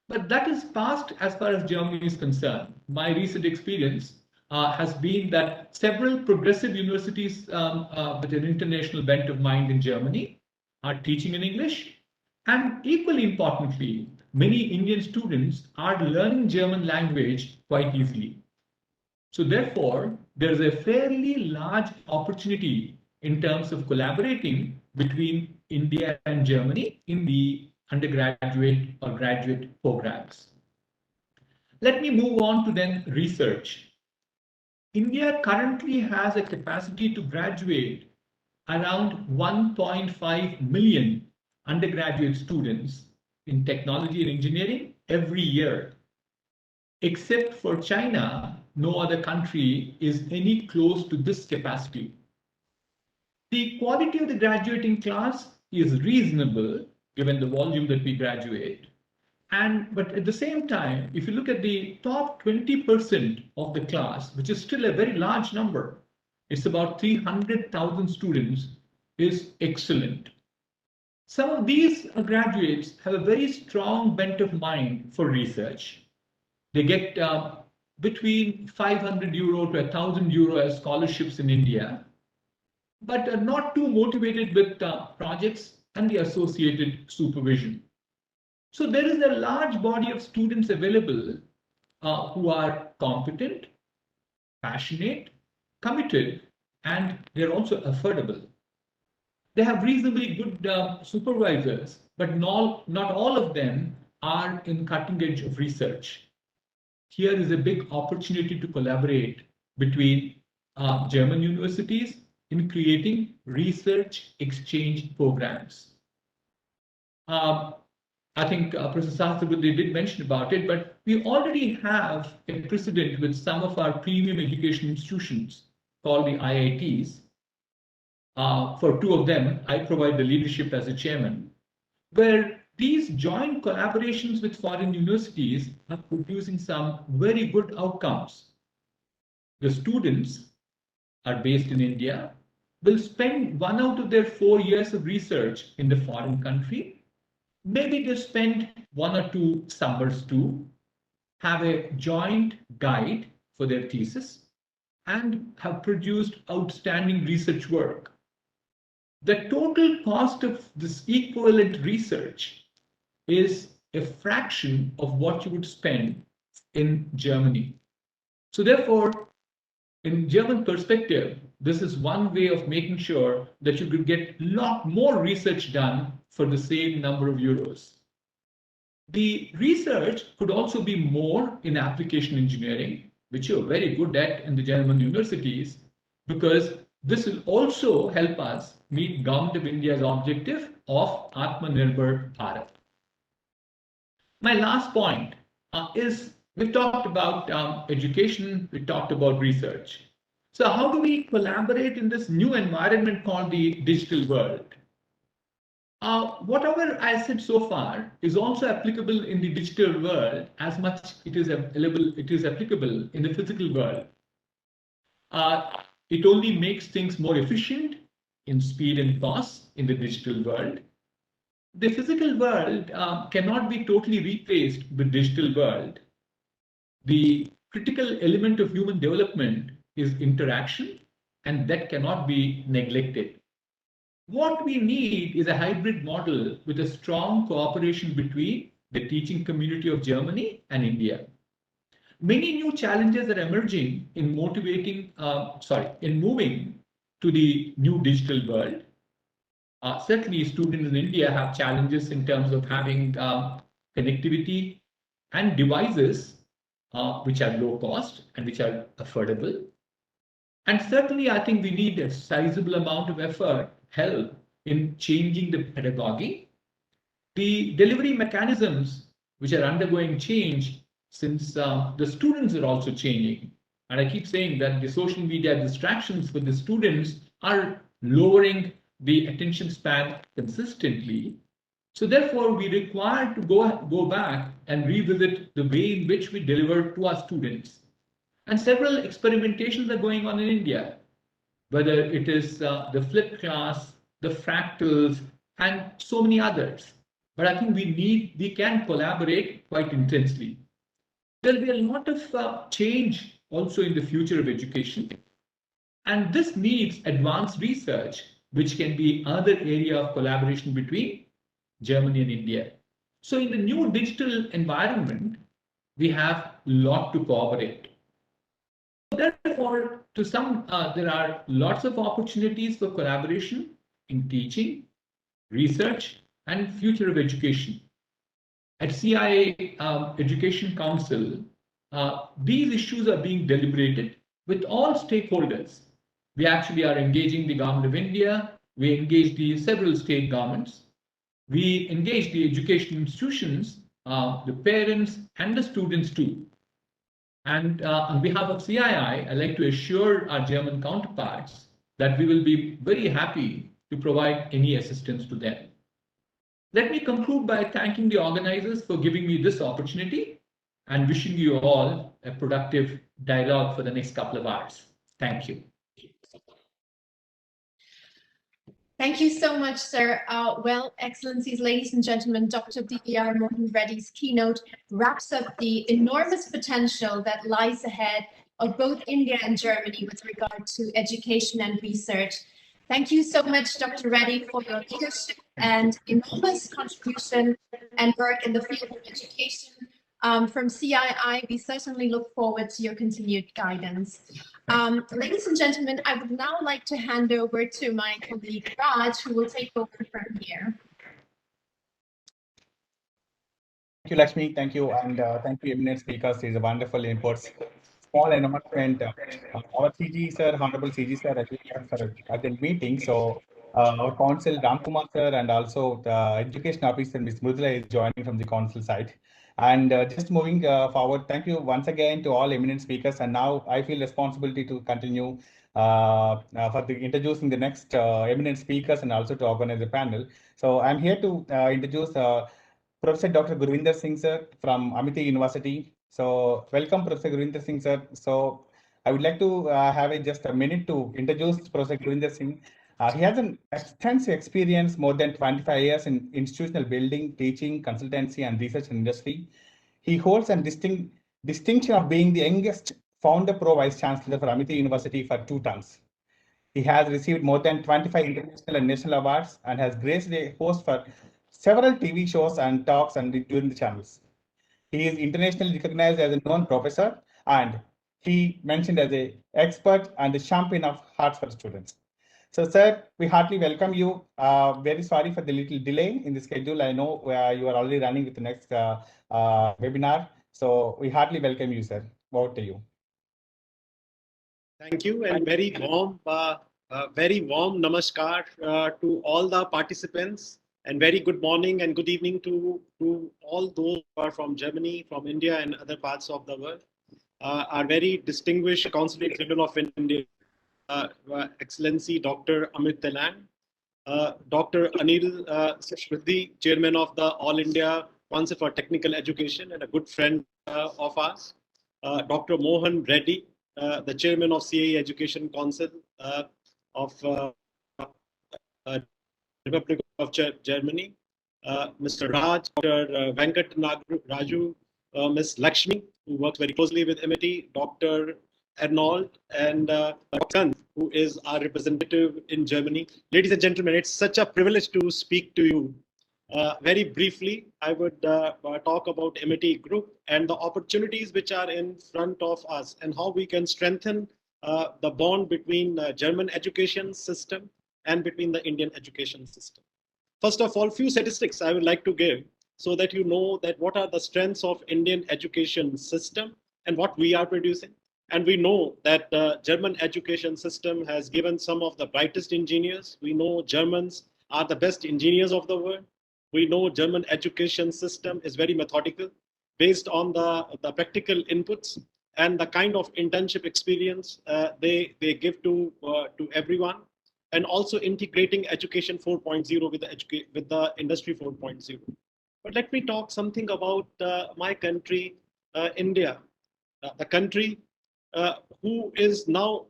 But that is past as far as Germany is concerned. My recent experience has been that several progressive universities with an international bent of mind in Germany are teaching in English. And equally importantly, many Indian students are learning German language quite easily. So therefore, there is a fairly large opportunity in terms of collaborating between India and Germany in the undergraduate or graduate programs. Let me move on to then research. India currently has a capacity to graduate around 1.5 million undergraduate students in technology and engineering every year. Except for China, no other country is any close to this capacity. The quality of the graduating class is reasonable given the volume that we graduate. But at the same time, if you look at the top 20% of the class, which is still a very large number, it's about 300,000 students, is excellent. Some of these graduates have a very strong bent of mind for research. They get between 500 euro to 1,000 euro as scholarships in India, but are not too motivated with projects and the associated supervision. So there is a large body of students available who are competent, passionate, committed, and they're also affordable. They have reasonably good supervisors, but not all of them are in cutting edge of research. Here is a big opportunity to collaborate between German universities in creating research exchange programs. I think Professor Sahasrabudhe did mention about it, but we already have a precedent with some of our premium education institutions called the IITs. For two of them, I provide the leadership as a chairman, where these joint collaborations with foreign universities are producing some very good outcomes. The students are based in India, will spend 1 out of their 4 years of research in the foreign country. Maybe they spend 1 or 2 summers too, have a joint guide for their thesis, and have produced outstanding research work. The total cost of this equivalent research is a fraction of what you would spend in Germany. So therefore, in German perspective, this is one way of making sure that you could get a lot more research done for the same number of euros. The research could also be more in application engineering, which you're very good at in the German universities, because this will also help us meet Government of India's objective of Atmanirbhar Bharat. My last point is we've talked about education, we talked about research. So how do we collaborate in this new environment called the digital world? Whatever I said so far is also applicable in the digital world as much it is applicable in the physical world. It only makes things more efficient in speed and cost in the digital world. The physical world cannot be totally replaced with digital world. The critical element of human development is interaction, and that cannot be neglected. What we need is a hybrid model with a strong cooperation between the teaching community of Germany and India. Many new challenges are emerging in moving to the new digital world. Certainly, students in India have challenges in terms of having connectivity and devices which are low cost and which are affordable. And certainly, I think we need a sizable amount of help in changing the pedagogy. The delivery mechanisms which are undergoing change since the students are also changing. And I keep saying that the social media distractions for the students are lowering the attention span consistently. So therefore, we require to go back and revisit the way in which we deliver to our students. And several experimentations are going on in India, whether it is the flipped class, the fractals, and so many others. But I think we can collaborate quite intensely. There'll be a lot of change also in the future of education. And this needs advanced research, which can be another area of collaboration between Germany and India. So in the new digital environment, we have a lot to cooperate. Therefore, there are lots of opportunities for collaboration in teaching, research, and future of education. At CII Education Council, these issues are being deliberated with all stakeholders. We actually are engaging the Government of India, we engage the several state governments, we engage the education institutions, the parents and the students too. And on behalf of CII, I'd like to assure our German counterparts that we will be very happy to provide any assistance to them. Let me conclude by thanking the organizers for giving me this opportunity and wishing you all a productive dialogue for the next couple of hours. Thank you. Thank you so much, sir. Well, Excellencies, ladies and gentlemen, Dr. D.R. Mohan Reddy's keynote wraps up the enormous potential that lies ahead of both India and Germany with regard to education and research. Thank you so much, Dr. Reddy, for your leadership and enormous contribution and work in the field of education. From CII, we certainly look forward to your continued guidance. Ladies and gentlemen, I would now like to hand over to my colleague Raj, who will take over from here. Thank you, Lakshmi. Thank you. And thank you, eminent speakers. These are wonderful inputs. Small announcement. Our CG sir, Honorable CG sir, at the meeting. So our Consul Ramkumar sir and also the Education Officer Ms. Mrudula is joining from the Consul side. And just moving forward, thank you once again to all eminent speakers. And now I feel responsibility to continue for introducing the next eminent speakers and also to organize the panel. So I'm here to introduce Professor Dr. Gurinder Singh sir from Amity University. So welcome, Professor Gurinder Singh sir. So I would like to have just a minute to introduce Professor Gurinder Singh. He has an extensive experience, more than 25 years in institutional building, teaching, consultancy, and research industry. He holds a distinction of being the youngest founder pro vice chancellor for Amity University for 2 terms. He has received more than 25 international and national awards and has graced a host for several TV shows and talks and during the channels. He is internationally recognized as a known professor, and he mentioned as an expert and a champion of hearts for students. So, sir, we heartily welcome you. Very sorry for the little delay in the schedule. I know you are already running with the next webinar. So we heartily welcome you, sir. Over to you. Thank you, and very warm namaskar to all the participants, and very good morning and good evening to all those who are from Germany, from India, and other parts of the world. Our very distinguished Consulate General of India, Excellency Dr. Amit Telang, Dr. Anil Seshwardhi, Chairman of the All India Council for Technical Education and a good friend of ours, Dr. Mohan Reddy, the Chairman of CII Education Council of Republic of Germany, Mr. Raj, Dr. Venkat Raju, Ms. Lakshmi, who works very closely with Amity, Dr. Arnold, and Dr. who is our representative in Germany. Ladies and gentlemen, it's such a privilege to speak to you. Very briefly, I would talk about Amity Group and the opportunities which are in front of us and how we can strengthen the bond between German education system and between the Indian education system. First of all, few statistics I would like to give so that you know that what are the strengths of Indian education system and what we are producing. And we know that the German education system has given some of the brightest engineers. We know Germans are the best engineers of the world. We know German education system is very methodical, based on the practical inputs and the kind of internship experience they give to everyone, and also integrating education 4.0 with the industry 4.0. But let me talk something about my country, India, the country who is now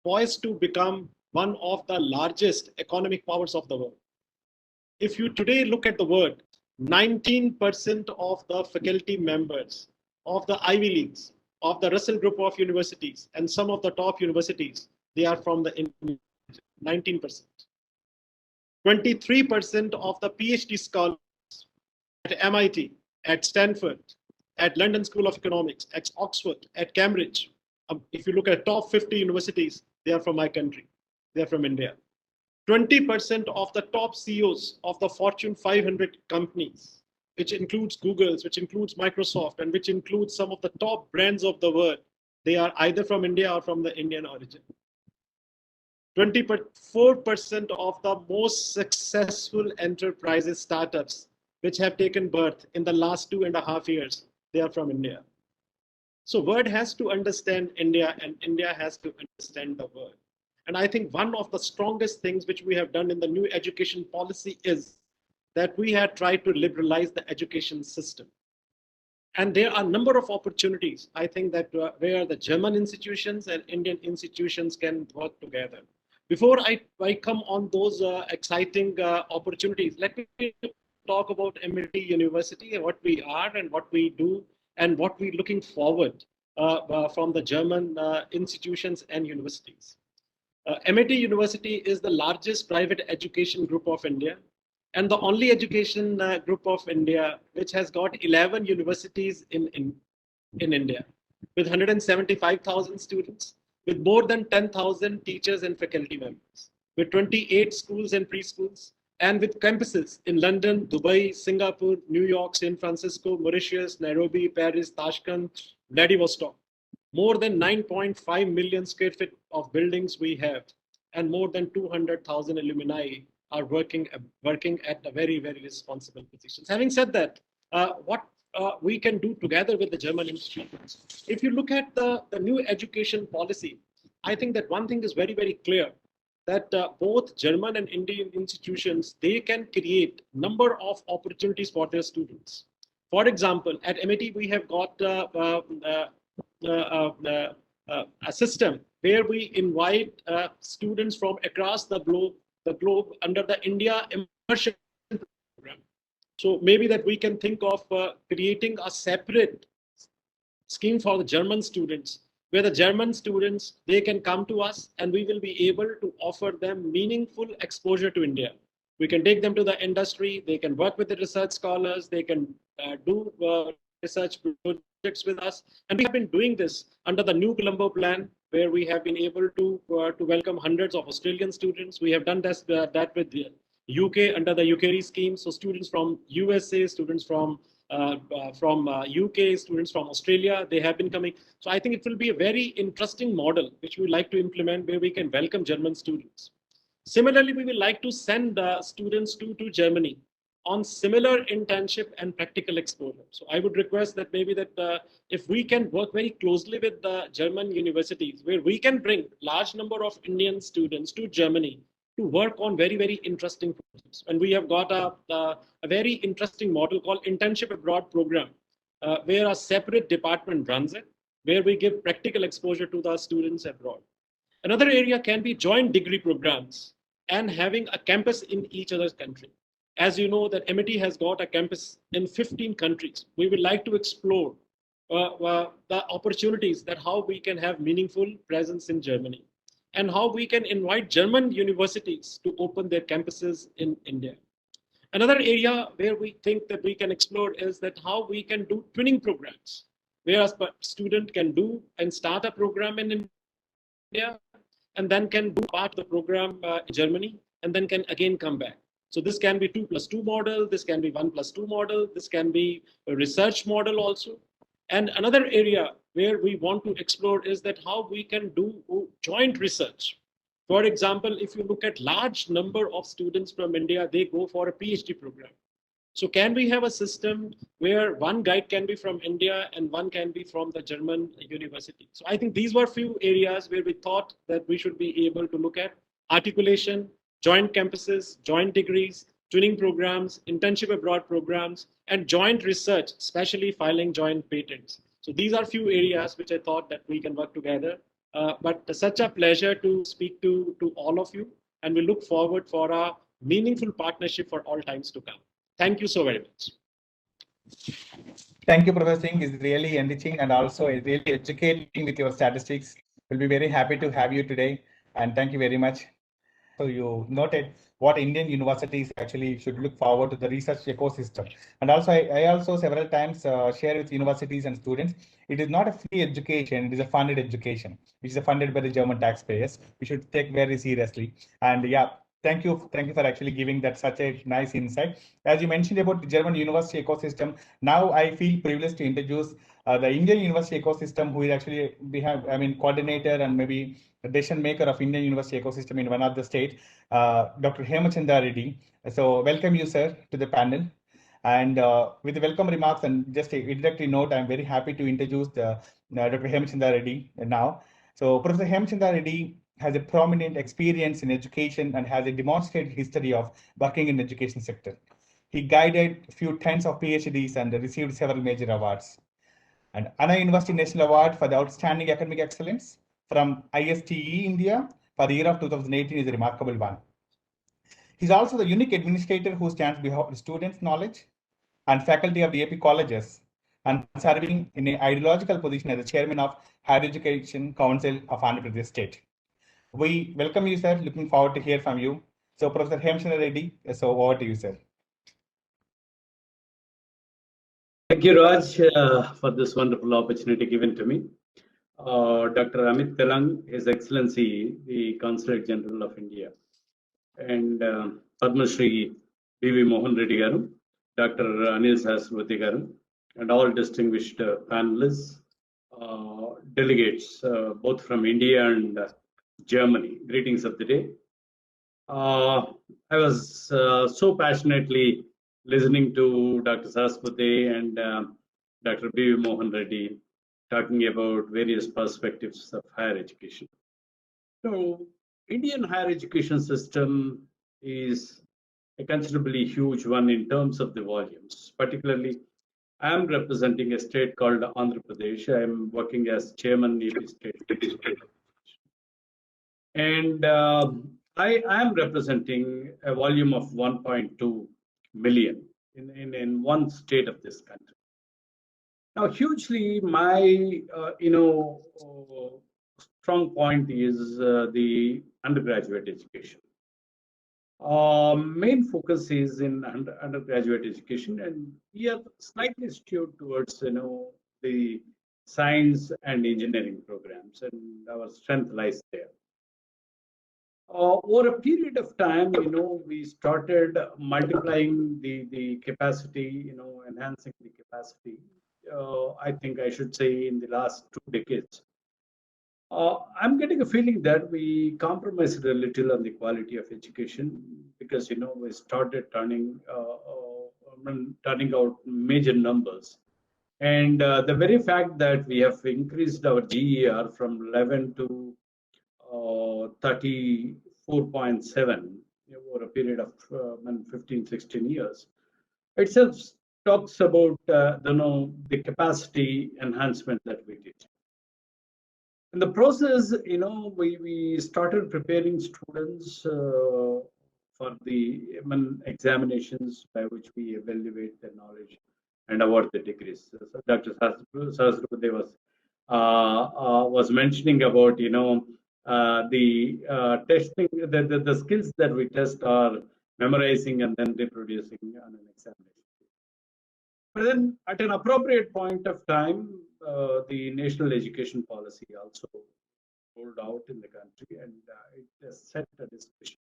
poised to become one of the largest economic powers of the world. If you today look at the world, 19% of the faculty members of the Ivy Leagues, of the Russell Group of universities, and some of the top universities, they are from the 19%. 23% of the PhD scholars at MIT, at Stanford, at London School of Economics, at Oxford, at Cambridge. If you look at top 50 universities, they are from my country. They are from India. 20% of the top CEOs of the Fortune 500 companies, which includes Google's, which includes Microsoft, and which includes some of the top brands of the world, they are either from India or from the Indian origin. 24% of the most successful enterprises, startups, which have taken birth in the last 2.5 years, they are from India. So world has to understand India and India has to understand the world. And I think one of the strongest things which we have done in the new education policy is that we have tried to liberalize the education system. And there are a number of opportunities, I think, that where the German institutions and Indian institutions can work together. Before I come on those exciting opportunities, let me talk about Amity University and what we are and what we do and what we're looking forward from the German institutions and universities. Amity University is the largest private education group of India and the only education group of India which has got 11 universities in India with 175,000 students, with more than 10,000 teachers and faculty members, with 28 schools and preschools, and with campuses in London, Dubai, Singapore, New York, San Francisco, Mauritius, Nairobi, Paris, Tashkent, Vladivostok. More than 9.5 million square feet of buildings we have, and more than 200,000 alumni are working at a very, very responsible positions. Having said that, what we can do together with the German institutions. If you look at the new education policy, I think that one thing is very, very clear, that both German and Indian institutions, they can create number of opportunities for their students. For example, at Amity, we have got a system where we invite students from across the globe under the India Immersion Program. So maybe that we can think of creating a separate scheme for the German students, where the German students, they can come to us and we will be able to offer them meaningful exposure to India. We can take them to the industry, they can work with the research scholars, they can do research projects with us. And we have been doing this under the New Colombo plan, where we have been able to welcome hundreds of Australian students. We have done that with the UK under the UKRI scheme. So students from USA, students from UK, students from Australia, they have been coming. So I think it will be a very interesting model, which we like to implement, where we can welcome German students. Similarly, we will like to send students to Germany on similar internship and practical exposure. So I would request that maybe that if we can work very closely with the German universities, where we can bring large number of Indian students to Germany to work on very, very interesting projects. And we have got a very interesting model called Internship Abroad Program, where a separate department runs it, where we give practical exposure to the students abroad. Another area can be joint degree programs and having a campus in each other's country. As you know, that Amity has got a campus in 15 countries. We would like to explore the opportunities that how we can have meaningful presence in Germany and how we can invite German universities to open their campuses in India. Another area where we think that we can explore is that how we can do twinning programs, where a student can do and start a program in India and then can do part of the program in Germany and then can again come back. So this can be 2+2 model, this can be 1+2 model, this can be a research model also. And another area where we want to explore is that how we can do joint research. For example, if you look at large number of students from India, they go for a PhD program. So can we have a system where one guide can be from India and one can be from the German university? So I think these were few areas where we thought that we should be able to look at articulation, joint campuses, joint degrees, twinning programs, internship abroad programs, and joint research, especially filing joint patents. So these are few areas which I thought that we can work together. But such a pleasure to speak to all of you, and we look forward for a meaningful partnership for all times to come. Thank you so very much. Thank you, Professor Singh. It's really enriching and also really educating with your statistics. We'll be very happy to have you today, and thank you very much. So you noted what Indian universities actually should look forward to the research ecosystem. And also, I also several times share with universities and students, it is not a free education, it is a funded education, which is funded by the German taxpayers. We should take very seriously. And yeah, thank you for actually giving that such a nice insight. As you mentioned about the German university ecosystem, now I feel privileged to introduce the Indian university ecosystem, who is actually coordinator and maybe the decision maker of Indian university ecosystem in one of the state, Dr. Hemachandra Reddy. So welcome you, sir, to the panel. And with the welcome remarks and just a introductory note, I'm very happy to introduce Dr. Hemachandra Reddy now. So Professor Hemachandra Reddy has a prominent experience in education and has a demonstrated history of working in the education sector. He guided a few tens of PhDs and received several major awards. And Anna University National Award for the Outstanding Academic Excellence from ISTE India for the year of 2018 is a remarkable one. He's also the unique administrator who stands behind students' knowledge and faculty of the AP colleges and serving in an ideological position as the chairman of Higher Education Council of Andhra Pradesh State. We welcome you, sir. Looking forward to hear from you. So, Professor Hemachandra Reddy, so over to you, sir. Thank you, Raj, for this wonderful opportunity given to me. Dr. Amit Telang, His Excellency, the Consulate General of India, and Padma Shri B.V. Mohan Reddy Garu, Dr. Anil Sahasrapati Garu, and all distinguished panelists, delegates, both from India and Germany. Greetings of the day. I was so passionately listening to Dr. Sahasrapati and Dr. B.V. Mohan Reddy talking about various perspectives of higher education. So, Indian higher education system is a considerably huge one in terms of the volumes. Particularly, I am representing a state called Andhra Pradesh. I am working as chairman AP state. And I am representing a volume of 1.2 million in one state of this country. Now, hugely, my strong point is the undergraduate education. Main focus is in undergraduate education, and we are slightly skewed towards the science and engineering programs, and our strength lies there. Over a period of time, we started multiplying the capacity, enhancing the capacity. I think I should say in the last 2 decades. I'm getting a feeling that we compromised a little on the quality of education because we started turning out major numbers, and the very fact that we have increased our GER from 11 to 34.7 over a period of 15-16 years itself talks about the capacity enhancement that we did. In the process, we started preparing students for the examinations by which we evaluate their knowledge and award the degrees. So Dr. Sahasrapati was mentioning about the testing, the skills that we test are memorizing and then reproducing on an examination. But then at an appropriate point of time, the national education policy also rolled out in the country, and it has set a discussion,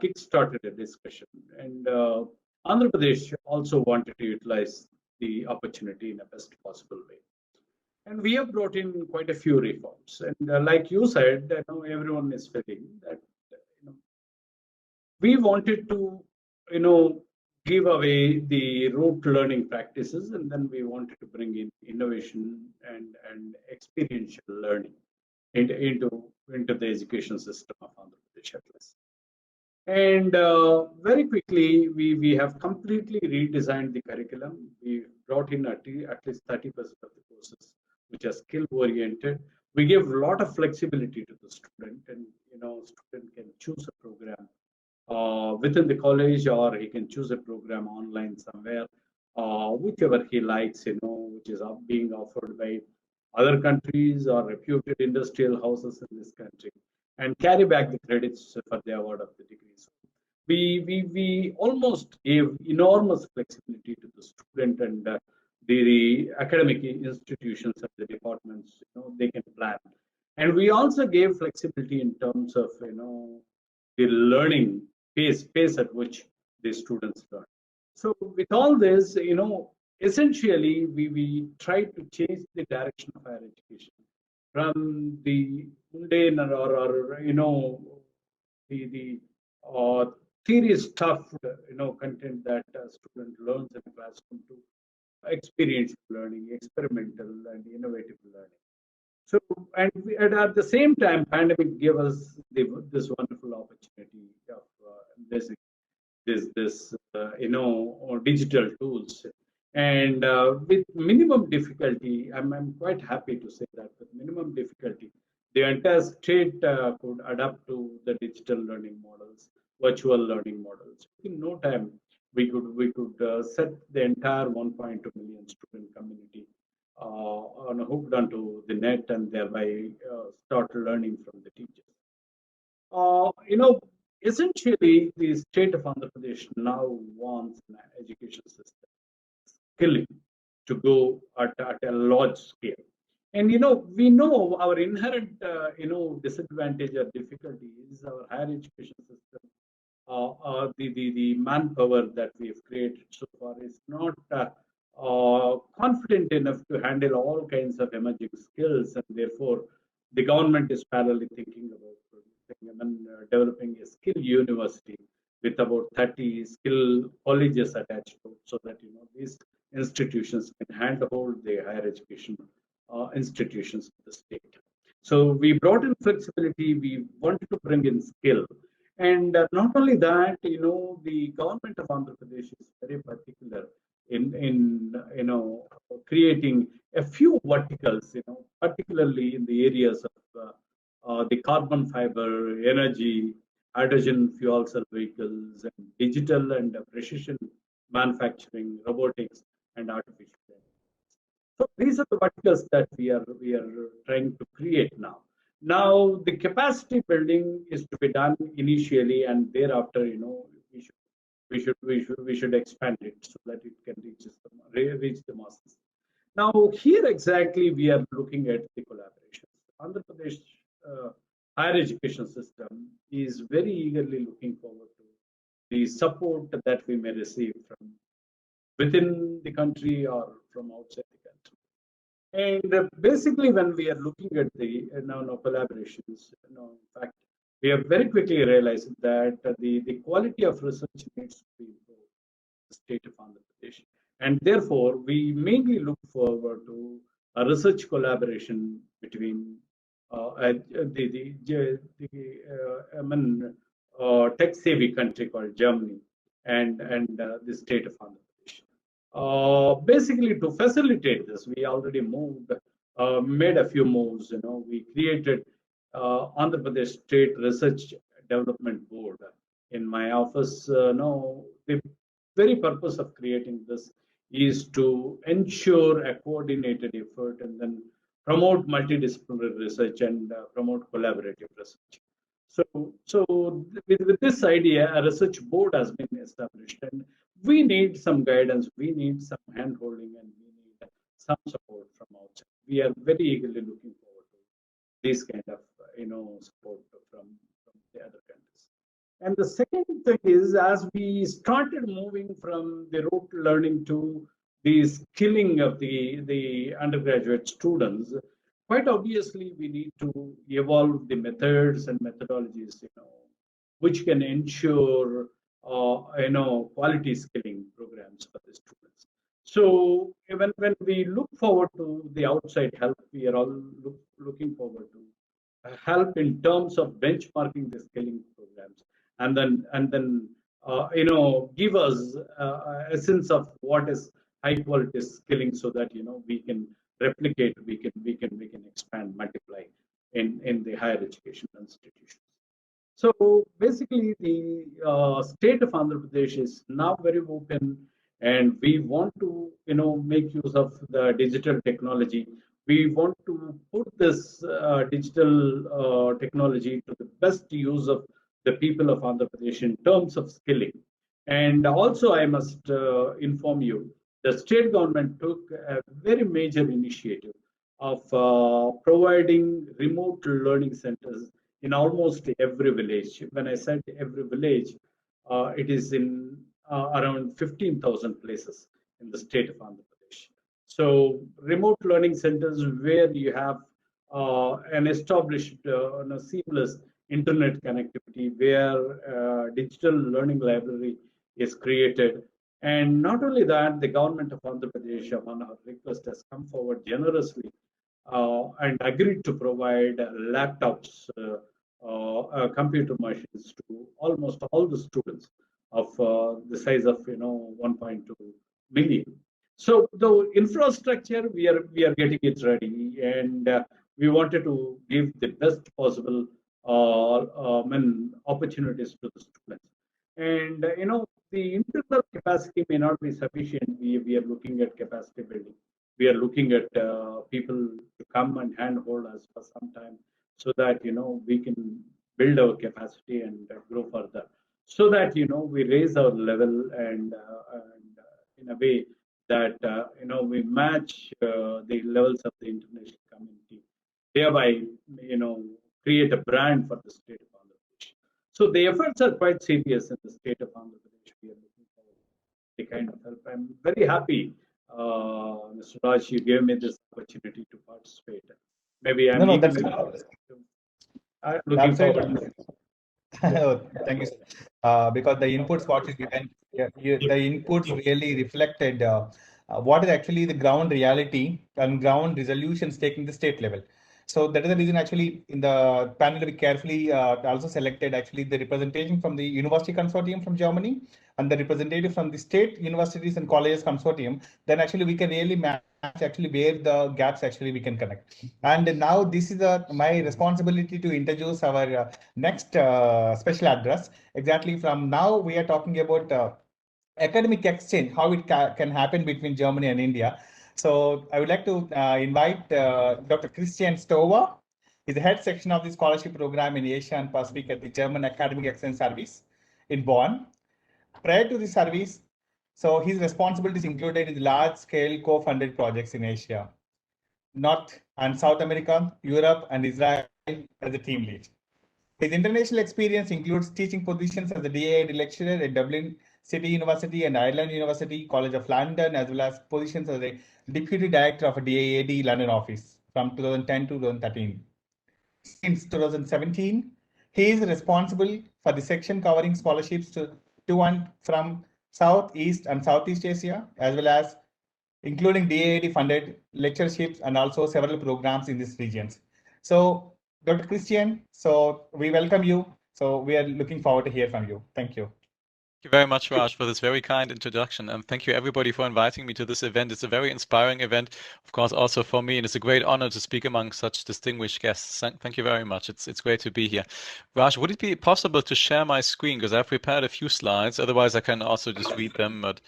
kick-started a discussion. And Andhra Pradesh also wanted to utilize the opportunity in the best possible way. And we have brought in quite a few reforms. And like you said, everyone is feeling that we wanted to, give away the rote learning practices, and then we wanted to bring in innovation and experiential learning into the education system of Andhra Pradesh at least. And very quickly, we have completely redesigned the curriculum. We brought in at least 30% of the courses which are skill-oriented. We give a lot of flexibility to the student, and student can choose a program within the college, or he can choose a program online somewhere, whichever he likes, which is being offered by other countries or reputed industrial houses in this country, and carry back the credits for the award of the degrees. We almost gave enormous flexibility to the student, and the academic institutions and the departments, they can plan. And we also gave flexibility in terms of, the learning pace at which the students learn. So with all this, essentially, we tried to change the direction of higher education from the mundane or the theory stuff, content that a student learns in a classroom to experiential learning, experimental and innovative learning. So, and at the same time, pandemic gave us this wonderful opportunity of digital tools, and with minimum difficulty. I'm quite happy to say that with minimum difficulty, the entire state could adapt to the digital learning models, virtual learning models. In no time, we could set the entire 1.2 million student community hooked onto the net, and thereby start learning from the teachers. Essentially, the state of Andhra Pradesh now wants an education system skilling to go at a large scale. And we know our inherent disadvantage or difficulty is our higher education system. The manpower that we've created so far is not confident enough to handle all kinds of emerging skills, and therefore the government is parallelly thinking about developing a skill university with about 30 skill colleges attached to it, so that these institutions can handhold the higher education institutions of the state. So we brought in flexibility. We wanted to bring in skill. And not only that, the government of Andhra Pradesh is very particular in creating a few verticals, particularly in the areas of the carbon fiber, energy, hydrogen fuel cell vehicles, and digital and precision manufacturing, robotics, and artificial intelligence. So these are the verticals that we are trying to create now. Now the capacity building is to be done initially, and thereafter, we should expand it so that it can reach the masses. Now here exactly we are looking at the collaboration. Andhra Pradesh higher education system is very eagerly looking forward to the support that we may receive from within the country or from outside the country. And basically, when we are looking at the collaborations, in fact, we have very quickly realized that the quality of research needs to be improved in the state of Andhra Pradesh. And therefore, we mainly look forward to a research collaboration between tech-savvy country called Germany and the state of Andhra Pradesh. Basically, to facilitate this, we already made a few moves. We created Andhra Pradesh State Research Development Board in my office. The very purpose of creating this is to ensure a coordinated effort and then promote multidisciplinary research and promote collaborative research. So with this idea, a research board has been established, and we need some guidance, we need some handholding, and we need some support from outside. We are very eagerly looking forward to this kind of support from the other countries. And the second thing is, as we started moving from the rote learning to the skilling of the undergraduate students, quite obviously we need to evolve the methods and methodologies, which can ensure quality skilling programs for the students. So when we look forward to the outside help, we are all looking forward to help in terms of benchmarking the skilling programs, and then give us a sense of what is high quality skilling, so that we can replicate, we can expand, multiply in the higher education institutions. So basically, the state of Andhra Pradesh is now very open, and we want to make use of the digital technology. We want to put this digital technology to the best use of the people of Andhra Pradesh in terms of skilling. And also, I must inform you, the state government took a very major initiative of providing remote learning centers in almost every village. When I said every village, it is in around 15,000 places in the state of Andhra Pradesh. So remote learning centers where you have an established seamless internet connectivity, where digital learning library is created. And not only that, the government of Andhra Pradesh, upon our request, has come forward generously and agreed to provide laptops, computer machines to almost all the students of the size of 1.2 million. So the infrastructure, we are getting it ready, and we wanted to give the best possible opportunities to the students. And the internal capacity may not be sufficient. We are looking at capacity building. We are looking at people to come and handhold us for some time, so that we can build our capacity and grow further, so that we raise our level and in a way that we match the levels of the international community, thereby create a brand for the state of Andhra Pradesh. So the efforts are quite serious in the state of Andhra Pradesh. We are looking for the kind of help. I'm very happy, Mr. Raj, you gave me this opportunity to participate. Maybe I'm No, that's looking forward. Thank you, sir. Because the inputs what is given, the inputs really reflected what is actually the ground reality and ground resolutions taking the state level. So that is the reason actually in the panel we carefully also selected actually the representation from the university consortium from Germany and the representative from the state universities and colleges consortium. Then actually we can really match actually where the gaps actually we can connect. And now this is my responsibility to introduce our next special address. Exactly from now we are talking about academic exchange, how it can happen between Germany and India. So I would like to invite Dr. Christian Stover. He's the head section of the scholarship program in Asia and Pacific at the German Academic Exchange Service in Bonn. Prior to the service, so his responsibilities included the large-scale co-funded projects in Asia, North and South America, Europe, and Israel as a team lead. His international experience includes teaching positions as a DAAD lecturer at Dublin City University and Ireland University College of London, as well as positions as a deputy director of a DAAD London office from 2010 to 2013. Since 2017, he is responsible for the section covering scholarships to and from Southeast and Southeast Asia, as well as including DAAD funded lectureships and also several programs in these regions. So Dr. Christian, so we welcome you. So we are looking forward to hear from you. Thank you. Thank you very much, Raj, for this very kind introduction. And thank you, everybody, for inviting me to this event. It's a very inspiring event, of course, also for me. And it's a great honor to speak among such distinguished guests. Thank you very much. It's great to be here. Raj, would it be possible to share my screen? Because I've prepared a few slides. Otherwise, I can also just read them. But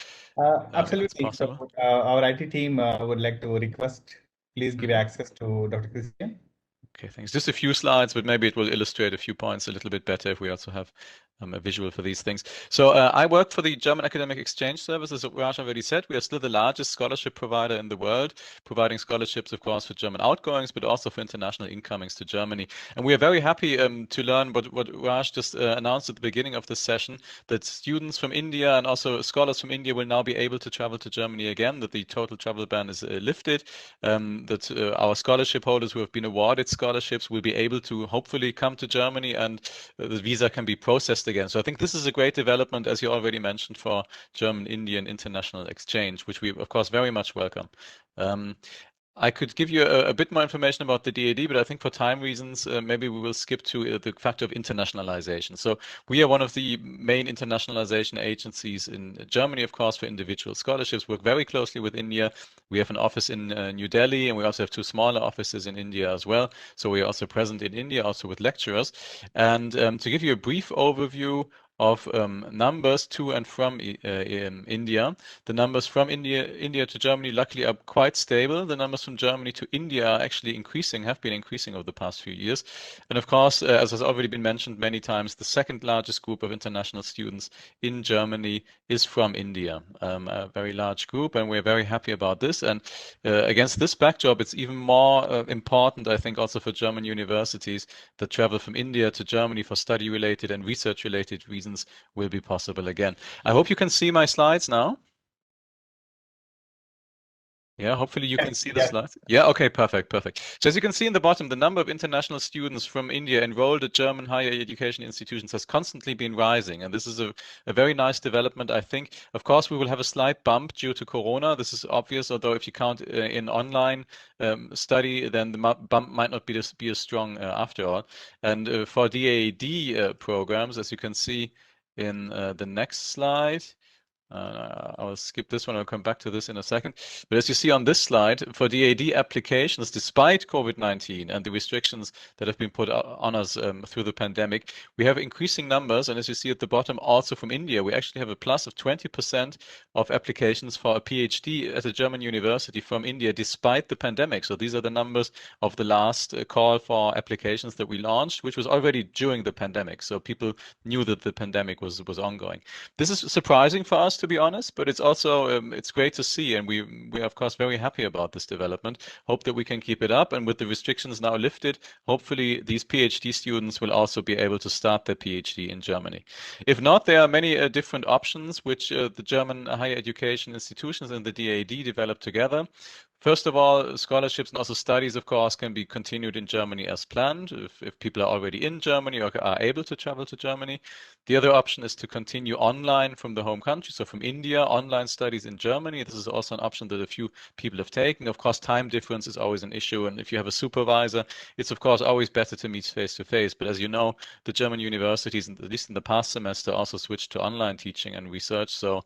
absolutely. So, our IT team would like to request, please give access to Dr. Christian. Okay, thanks. Just a few slides, but maybe it will illustrate a few points a little bit better if we also have a visual for these things. So I work for the German Academic Exchange Service. As Raj already said, we are still the largest scholarship provider in the world, providing scholarships, of course, for German outgoings, but also for international incomings to Germany. And we are very happy to learn what Raj just announced at the beginning of this session, that students from India and also scholars from India will now be able to travel to Germany again, that the total travel ban is lifted, that our scholarship holders who have been awarded scholarships will be able to hopefully come to Germany, and the visa can be processed again. So I think this is a great development, as you already mentioned, for German-Indian international exchange, which we, of course, very much welcome. I could give you a bit more information about the DAD, but I think for time reasons, maybe we will skip to the factor of internationalization. So we are one of the main internationalization agencies in Germany, of course, for individual scholarships, work very closely with India. We have an office in New Delhi, and we also have two smaller offices in India as well. So we are also present in India, also with lecturers. And to give you a brief overview of numbers to and from India. The numbers from India to Germany luckily are quite stable. The numbers from Germany to India are actually increasing, have been increasing over the past few years. And of course, as has already been mentioned many times, the second largest group of international students in Germany is from India, a very large group, and we're very happy about this. And against this backdrop, it's even more important, I think, also for German universities that travel from India to Germany for study-related and research-related reasons will be possible again. I hope you can see my slides now. Yeah, hopefully you can see the slides. Yeah, okay, perfect. So as you can see in the bottom, the number of international students from India enrolled at German higher education institutions has constantly been rising. And this is a very nice development, I think. Of course, we will have a slight bump due to Corona. This is obvious, although if you count in online study, then the bump might not be as strong after all. And for DAAD programs, as you can see in the next slide, I'll skip this one. I'll come back to this in a second. But as you see on this slide, for DAD applications, despite COVID-19 and the restrictions that have been put on us through the pandemic, we have increasing numbers. And as you see at the bottom, also from India, we actually have a plus of 20% of applications for a PhD at a German university from India, despite the pandemic. So these are the numbers of the last call for applications that we launched, which was already during the pandemic. So people knew that the pandemic was ongoing. This is surprising for us, to be honest, but it's also it's great to see, and we are of course very happy about this development. Hope that we can keep it up, and with the restrictions now lifted, hopefully these PhD students will also be able to start their PhD in Germany. If not, there are many different options which the German higher education institutions and the DAAD developed together. First of all, scholarships and also studies, of course, can be continued in Germany as planned if people are already in Germany or are able to travel to Germany. The other option is to continue online from the home country, so from India, online studies in Germany. This is also an option that a few people have taken. Of course, time difference is always an issue, and if you have a supervisor, it's of course always better to meet face to face. But as you know, the German universities, at least in the past semester, also switched to online teaching and research. So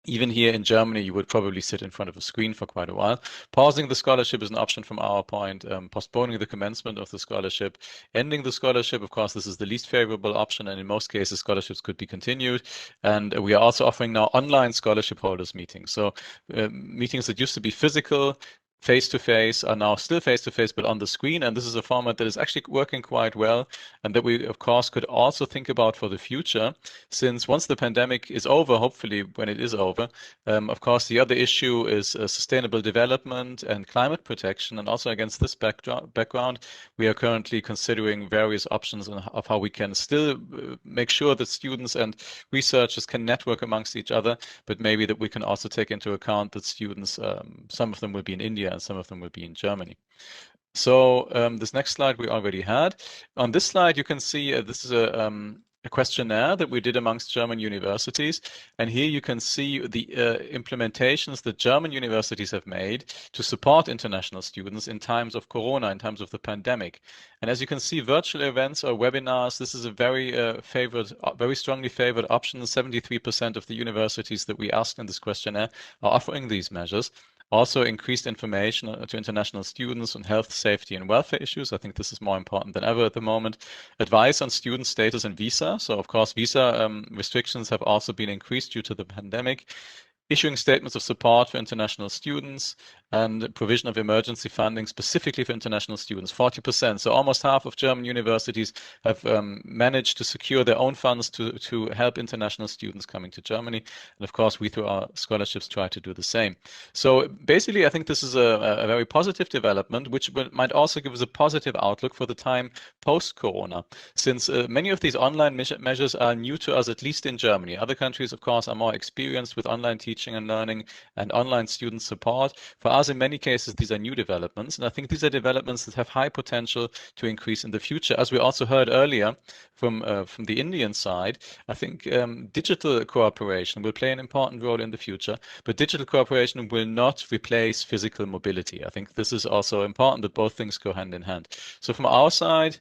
even here in Germany, you would probably sit in front of a screen for quite a while. Pausing the scholarship is an option from our point. Postponing the commencement of the scholarship, ending the scholarship. Of course, this is the least favorable option, and in most cases, scholarships could be continued. And we are also offering now online scholarship holders meetings. So meetings that used to be physical, face-to-face are now still face-to-face, but on the screen. And this is a format that is actually working quite well, and that we, of course, could also think about for the future, since once the pandemic is over, hopefully when it is over, of course, the other issue is sustainable development and climate protection. And also against this background, we are currently considering various options of how we can still make sure that students and researchers can network amongst each other, but maybe that we can also take into account that students, some of them will be in India and some of them will be in Germany. So this next slide we already had. On this slide, you can see this is a questionnaire that we did amongst German universities. And here you can see the implementations that German universities have made to support international students in times of Corona, in times of the pandemic. And as you can see, virtual events or webinars, this is a very very strongly favored option. 73% of the universities that we asked in this questionnaire are offering these measures. Also increased information to international students on health, safety, and welfare issues. I think this is more important than ever at the moment. Advice on student status and visa. So of course, visa restrictions have also been increased due to the pandemic. Issuing statements of support for international students and provision of emergency funding specifically for international students, 40%. So almost half of German universities have managed to secure their own funds to help international students coming to Germany. And of course, we through our scholarships try to do the same. So basically, I think this is a very positive development, which might also give us a positive outlook for the time post-Corona, since many of these online measures are new to us, at least in Germany. Other countries, of course, are more experienced with online teaching and learning and online student support. For us, in many cases, these are new developments. And I think these are developments that have high potential to increase in the future. As we also heard earlier from the Indian side, I think digital cooperation will play an important role in the future, but digital cooperation will not replace physical mobility. I think this is also important that both things go hand in hand. So from our side,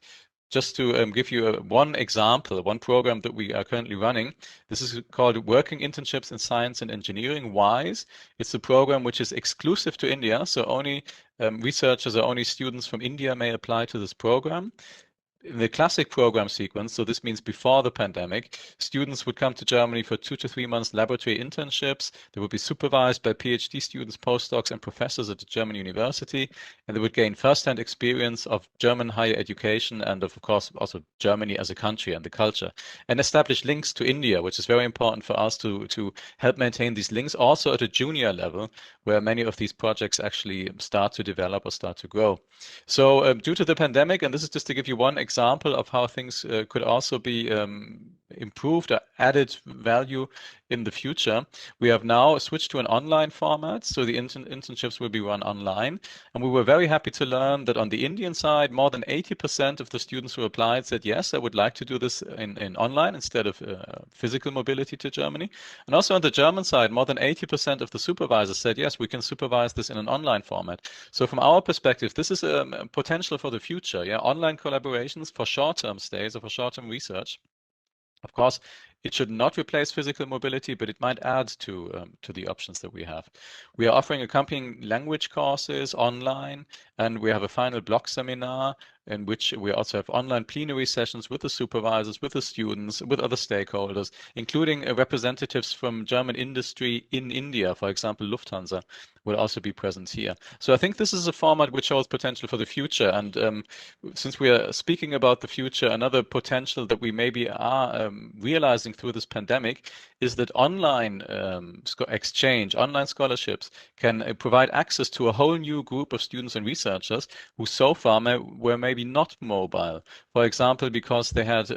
just to give you one example, one program that we are currently running, this is called Working Internships in Science and Engineering, WISE. It's a program which is exclusive to India, so only researchers or only students from India may apply to this program. In the classic program sequence, so this means before the pandemic, students would come to Germany for 2 to 3 months laboratory internships. They would be supervised by PhD students, postdocs, and professors at a German university, and they would gain first-hand experience of German higher education and of course also Germany as a country and the culture, and establish links to India, which is very important for us to help maintain these links also at a junior level, where many of these projects actually start to develop or start to grow. So due to the pandemic, and this is just to give you one example of how things could also be improved or added value in the future. We have now switched to an online format, so the internships will be run online. And we were very happy to learn that on the Indian side, more than 80% of the students who applied said, yes, I would like to do this in online instead of physical mobility to Germany. And also on the German side, more than 80% of the supervisors said, yes, we can supervise this in an online format. So from our perspective, this is a potential for the future. Yeah, online collaborations for short-term stays or for short-term research. Of course, it should not replace physical mobility, but it might add to the options that we have. We are offering accompanying language courses online, and we have a final block seminar in which we also have online plenary sessions with the supervisors, with the students, with other stakeholders, including representatives from German industry in India. For example, Lufthansa will also be present here. So I think this is a format which holds potential for the future. And since we are speaking about the future, another potential that we maybe are realizing through this pandemic is that online exchange, online scholarships can provide access to a whole new group of students and researchers who so far were maybe not mobile. For example, because they had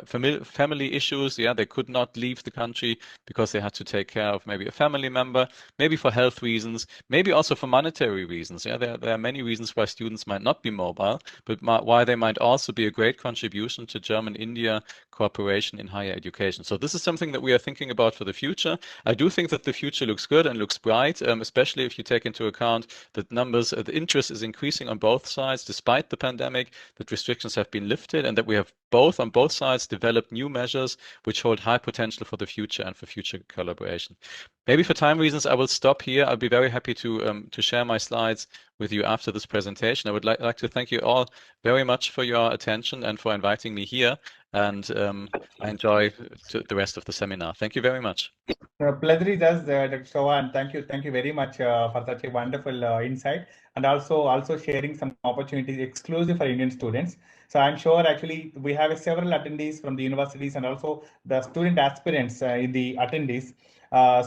family issues, yeah, they could not leave the country because they had to take care of maybe a family member, maybe for health reasons, maybe also for monetary reasons. Yeah, there are many reasons why students might not be mobile, but why they might also be a great contribution to German-India cooperation in higher education. So this is something that we are thinking about for the future. I do think that the future looks good and looks bright, especially if you take into account that the interest is increasing on both sides despite the pandemic, that restrictions have been lifted, and that we have on both sides developed new measures which hold high potential for the future and for future collaboration. Maybe for time reasons, I will stop here. I'll be very happy to share my slides with you after this presentation. I would like to thank you all very much for your attention and for inviting me here. And I enjoy the rest of the seminar. Thank you very much. Pleasure is us, Dr. Chavan. Thank you very much for such a wonderful insight, and also sharing some opportunities exclusive for Indian students. So I'm sure actually we have several attendees from the universities and also the student aspirants in the attendees.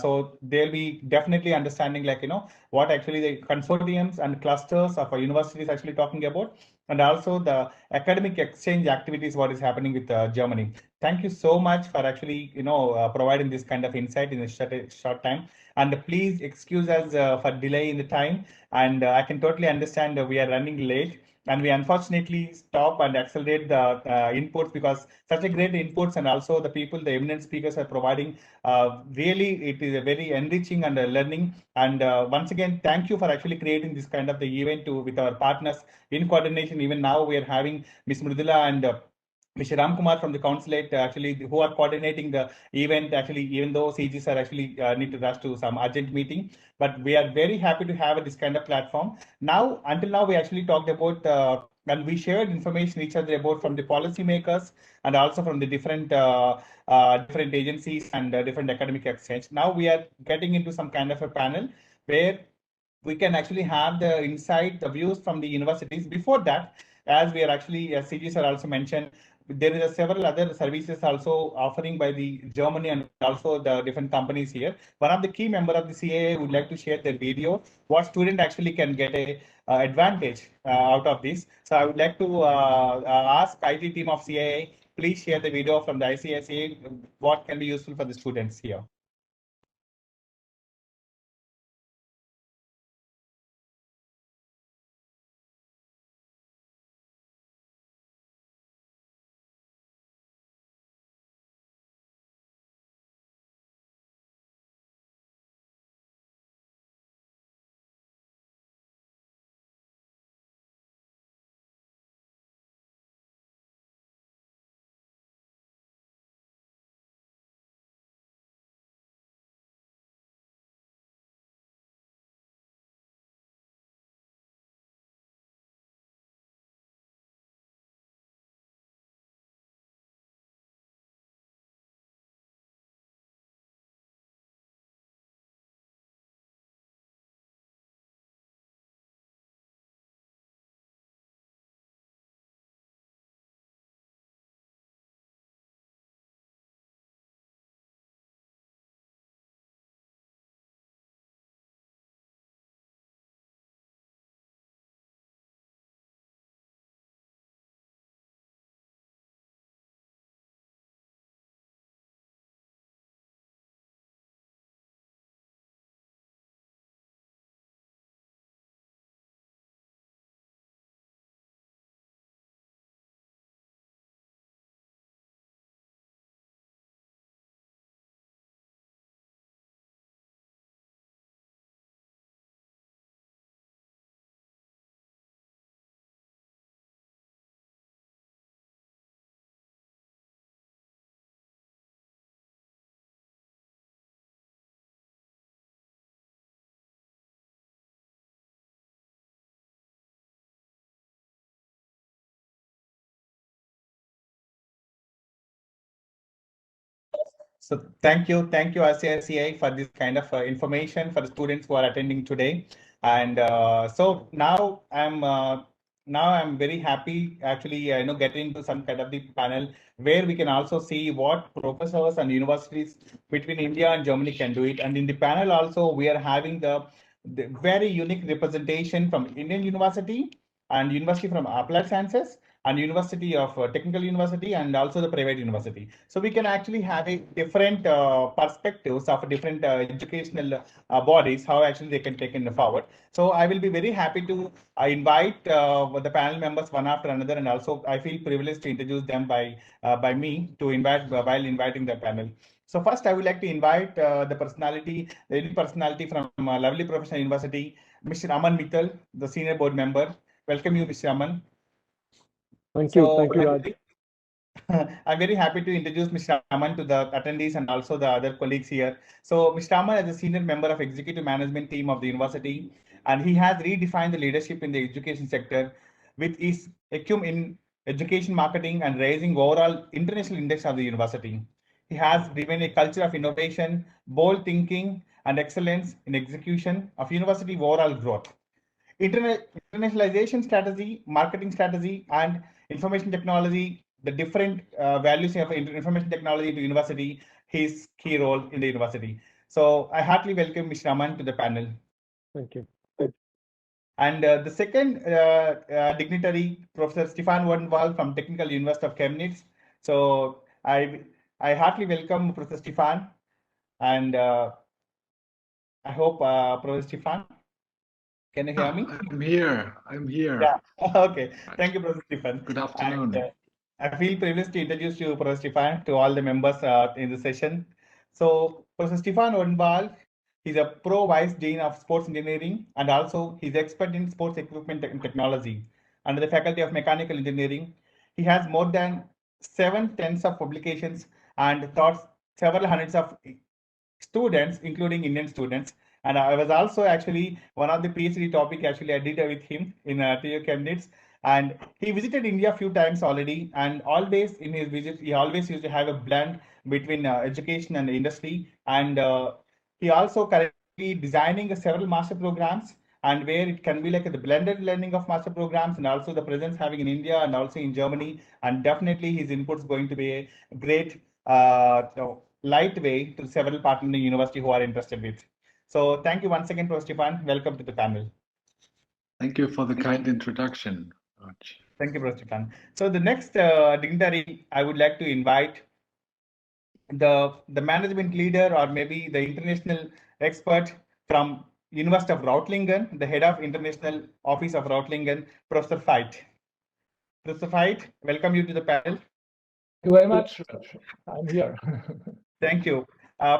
So they'll be definitely understanding, like, what actually the consortiums and clusters of universities actually talking about, and also the academic exchange activities, what is happening with Germany. Thank you so much for actually, providing this kind of insight in a short time. And please excuse us for delay in the time. And I can totally understand we are running late. And we unfortunately stop and accelerate the inputs, because such a great inputs and also the people, the eminent speakers are providing. Really, it is a very enriching and learning. And once again, thank you for actually creating this kind of the event with our partners in coordination. Even now we are having Ms. Mridula and Mr. Ramkumar from the consulate, actually, who are coordinating the event, actually, even though CGs are actually need to rush to some urgent meeting. But we are very happy to have this kind of platform. Now, until now, we actually talked about and we shared information each other about from the policymakers and also from the different different agencies and different academic exchange. Now we are getting into some kind of a panel where we can actually have the insight, the views from the universities. Before that, as we are actually, as CGs are also mentioned, there is several other services also offering by the Germany and also the different companies here. One of the key member of the CII would like to share their video, what student actually can get a advantage out of this. So I would like to ask IT team of CII, please share the video from the ICSA, what can be useful for the students here. So thank you, CII for this kind of information for the students who are attending today. And so now I'm very happy actually getting into some kind of the panel where we can also see what professors and universities between India and Germany can do it. And in the panel also we are having the very unique representation from Indian University and University from Applied Sciences and University of Technical University and also the private university. So we can actually have a different perspectives of different educational bodies, how actually they can take it forward. So I will be very happy to invite the panel members one after another, and also I feel privileged to introduce them by me to invite while inviting the panel. So first, I would like to invite the leading personality from Lovely Professional University, Mr. Aman Mittal, the senior board member. Welcome you, Mr. Aman. Thank you, Raj. I'm very happy to introduce Mr. Aman to the attendees and also the other colleagues here. So Mr. Aman is a senior member of executive management team of the university, and he has redefined the leadership in the education sector with his acumen in education marketing and raising overall international index of the university. He has driven a culture of innovation, bold thinking, and excellence in execution of university overall growth. Internationalization strategy, marketing strategy, and information technology, the different values of information technology to university, his key role in the university. So I heartily welcome Mr. Aman to the panel. Thank you. And the second dignitary, Professor Stefan Wodenwald from Technical University of Chemnitz. So I heartily welcome Professor Stefan, and I hope Professor Stefan, can you hear me? I'm here. Yeah. Okay. Thank you, Professor Stefan. Good afternoon. And, I feel privileged to introduce you, Professor Stefan, to all the members in the session. So, Professor Stefan Odenwald, he's a pro vice dean of sports engineering, and also he's expert in sports equipment and technology under the Faculty of Mechanical Engineering. He has more than 7 tens of publications and taught several hundreds of students, including Indian students. And I was also actually one of the PhD topic actually I did with him in TU Chemnitz. And he visited India a few times already, and always in his visit, he always used to have a blend between education and industry. And he also currently designing several master programs, and where it can be like the blended learning of master programs, and also the presence having in India and also in Germany. And definitely his input is going to be a great light way to several partners in the university who are interested with. So thank you once again, Professor Stefan. Welcome to the panel. Thank you for the kind introduction. Thank you, Professor Stefan. So the next dignitary, I would like to invite the management leader, or maybe the international expert from University of Reutlingen, the head of international office of Reutlingen, Professor Veit. Professor Veit, welcome you to the panel. Thank you very much. I'm here. Thank you.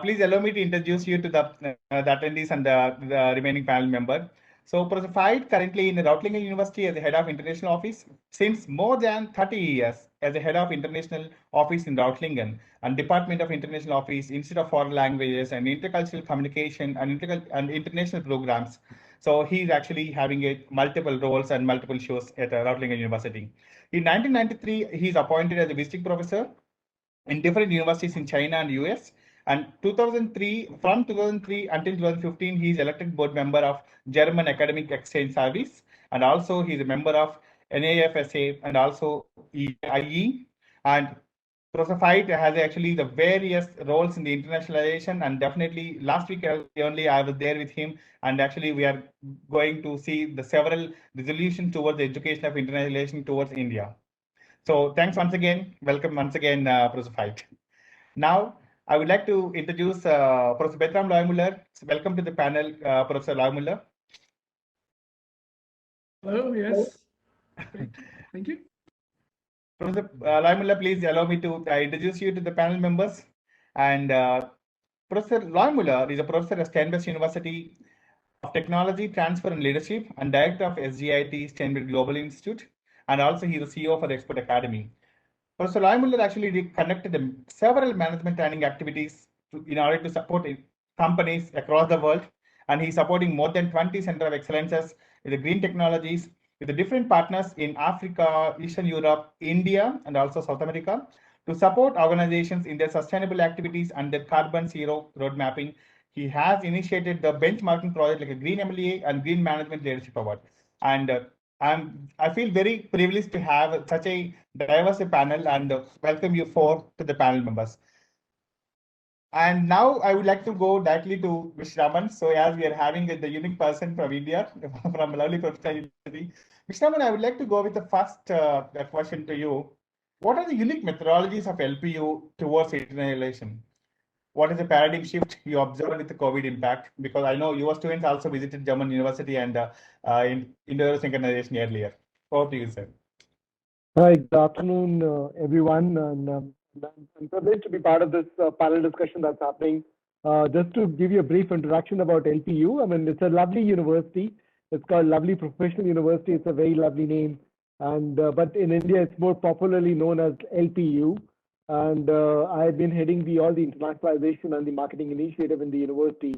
Please allow me to introduce you to the attendees and the remaining panel member. So Professor Veit currently in the Reutlingen University as the head of international office since more than 30 years as the head of international office in Reutlingen and Department of International Office, Institute of Foreign Languages and Intercultural Communication and international programs. So he's actually having multiple roles and multiple shows at Reutlingen University. In 1993, he's appointed as a visiting professor in different universities in China and US. And from 2003 until 2015, he is elected board member of German Academic Exchange Service, and also he's a member of NAFSA and also IE. And Professor Veit has actually the various roles in the internationalization, and definitely last week only I was there with him, and actually we are going to see the several resolutions towards the education of internationalization towards India. So thanks once again. Welcome once again, Professor Veit. Now, I would like to introduce Professor Bertram Leumuller. So welcome to the panel, Professor Leumuller. Hello, yes. Thank you. Professor Leumuller, please allow me to introduce you to the panel members. And Professor Leumuller is a professor at Stanford University of Technology, Transfer and Leadership and director of SGIT Stanford Global Institute. And also he is the CEO for the Expert Academy. Professor Leumuller actually conducted several management training activities in order to support companies across the world, and he's supporting more than 20 Center of Excellences with the green technologies with the different partners in Africa, Eastern Europe, India, and also South America to support organizations in their sustainable activities and their carbon zero road mapping. He has initiated the benchmarking project like a Green MLA and Green Management Leadership Award. And I feel very privileged to have such a diverse panel and welcome you four to the panel members. And now I would like to go directly to Mr. Raman. So as we are having the unique person from India, from lovely Professor University, Mr. Raman, I would like to go with the first question to you. What are the unique methodologies of LPU towards internationalization? What is the paradigm shift you observed with the COVID impact? Because I know your students also visited German University and in Indo-synchronization earlier. Over to you, sir. Hi, good afternoon, everyone. And I'm privileged to be part of this panel discussion that's happening. Just to give you a brief introduction about LPU, I mean, it's a lovely university. It's called Lovely Professional University. It's a very lovely name. And but in India, it's more popularly known as LPU. And I've been heading all the internationalization and the marketing initiative in the university.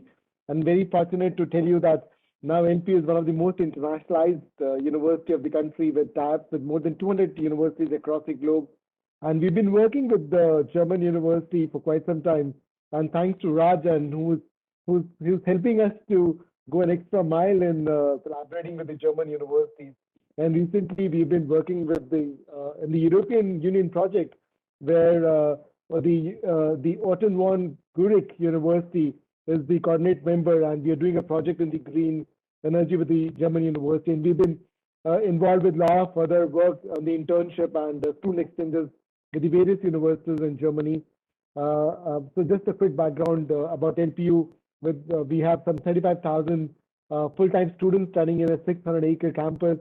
I'm very fortunate to tell you that now LPU is one of the most internationalized university of the country with tabs with more than 200 universities across the globe. And we've been working with the German university for quite some time. And thanks to Raj, and who's helping us to go an extra mile in collaborating with the German universities. And recently, we've been working with in the European Union project, where the Otto von Guericke University is the coordinate member, and we are doing a project in the green energy with the German university. And we've been involved with a lot of other work on the internship and student exchanges with the various universities in Germany. So just a quick background about LPU. We have some 35,000 full-time students studying in a 600-acre campus,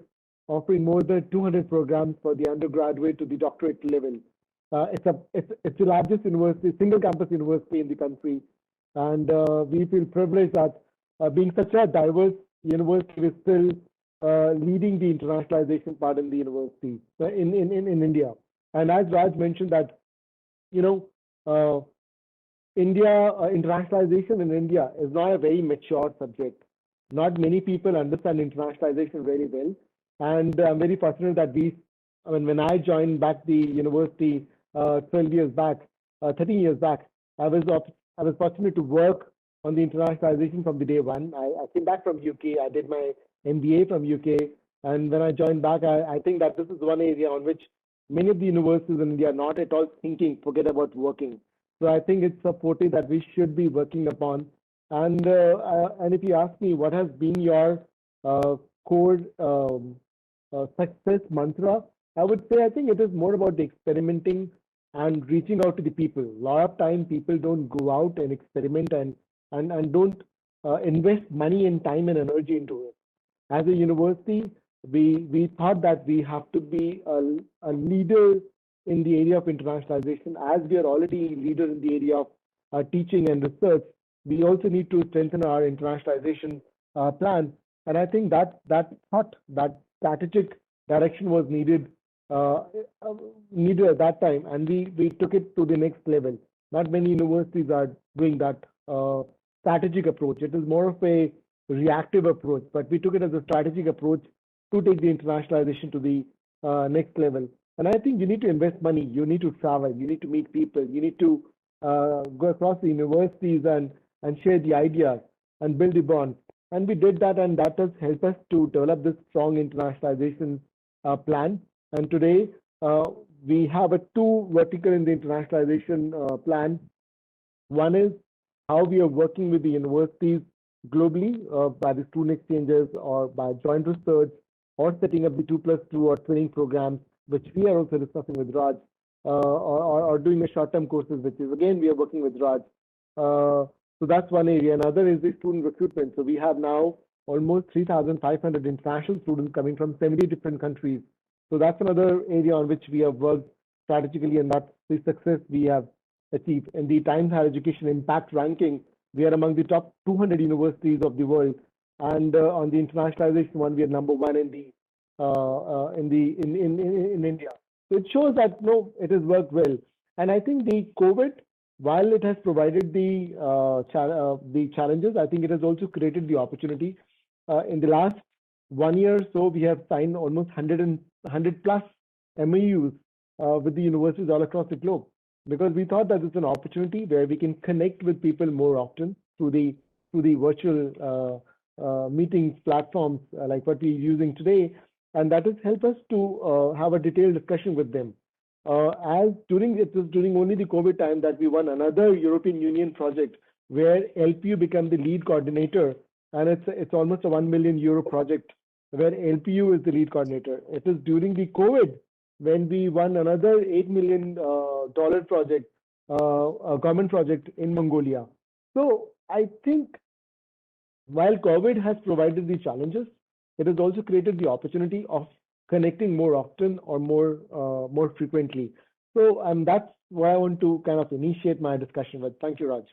offering more than 200 programs for the undergraduate to the doctorate level. It's the largest university, single campus university in the country, and we feel privileged that being such a diverse university, we're still leading the internationalization part in the university in India. And as Raj mentioned that, India internationalization in India is not a very mature subject. Not many people understand internationalization very well, and I'm very fortunate that when I joined back the university 12 years back, 13 years back, I was fortunate to work on the internationalization from the day one. I came back from UK. I did my MBA from UK, and when I joined back, I think that this is one area on which many of the universities in India are not at all thinking, forget about working. So I think it's a forte that we should be working upon. And if you ask me what has been your core success mantra, I would say I think it is more about the experimenting and reaching out to the people. A lot of time people don't go out and experiment and don't invest money and time and energy into it. As a university, we thought that we have to be a leader in the area of internationalization. As we are already leaders in the area of teaching and research, we also need to strengthen our internationalization plan. And I think that strategic direction was needed at that time, and we took it to the next level. Not many universities are doing that strategic approach. It is more of a reactive approach, but we took it as a strategic approach to take the internationalization to the next level. And I think you need to invest money, you need to travel, you need to meet people, you need to go across the universities and share the ideas and build the bond. And we did that, and that has helped us to develop this strong internationalization plan. And today, we have a two vertical in the internationalization plan. One is how we are working with the universities globally by the student exchanges or by joint research or setting up the 2+2 or training programs, which we are also discussing with Raj, or doing the short-term courses, which is again, we are working with Raj. So that's one area. Another is the student recruitment. So we have now almost 3,500 international students coming from 70 different countries. So that's another area on which we have worked strategically, and that's the success we have achieved. In the Times Higher Education Impact ranking, we are among the top 200 universities of the world. And on the internationalization one, we are number one in India. So it shows that it has worked well. And I think the COVID, while it has provided the challenges, I think it has also created the opportunity. In the last 1 year or so, we have signed almost 100 plus MOUs with the universities all across the globe. because we thought that it's an opportunity where we can connect with people more often through the virtual meetings platforms like what we're using today, and that has helped us to have a detailed discussion with them. It was during only the COVID time that we won another European Union project where LPU became the lead coordinator, and it's almost a €1 million project where LPU is the lead coordinator. It is during the COVID when we won another $8 million project, a government project in Mongolia. So I think while COVID has provided the challenges, it has also created the opportunity of connecting more often or more frequently. So that's why I want to kind of initiate my discussion with. Thank you, Raj.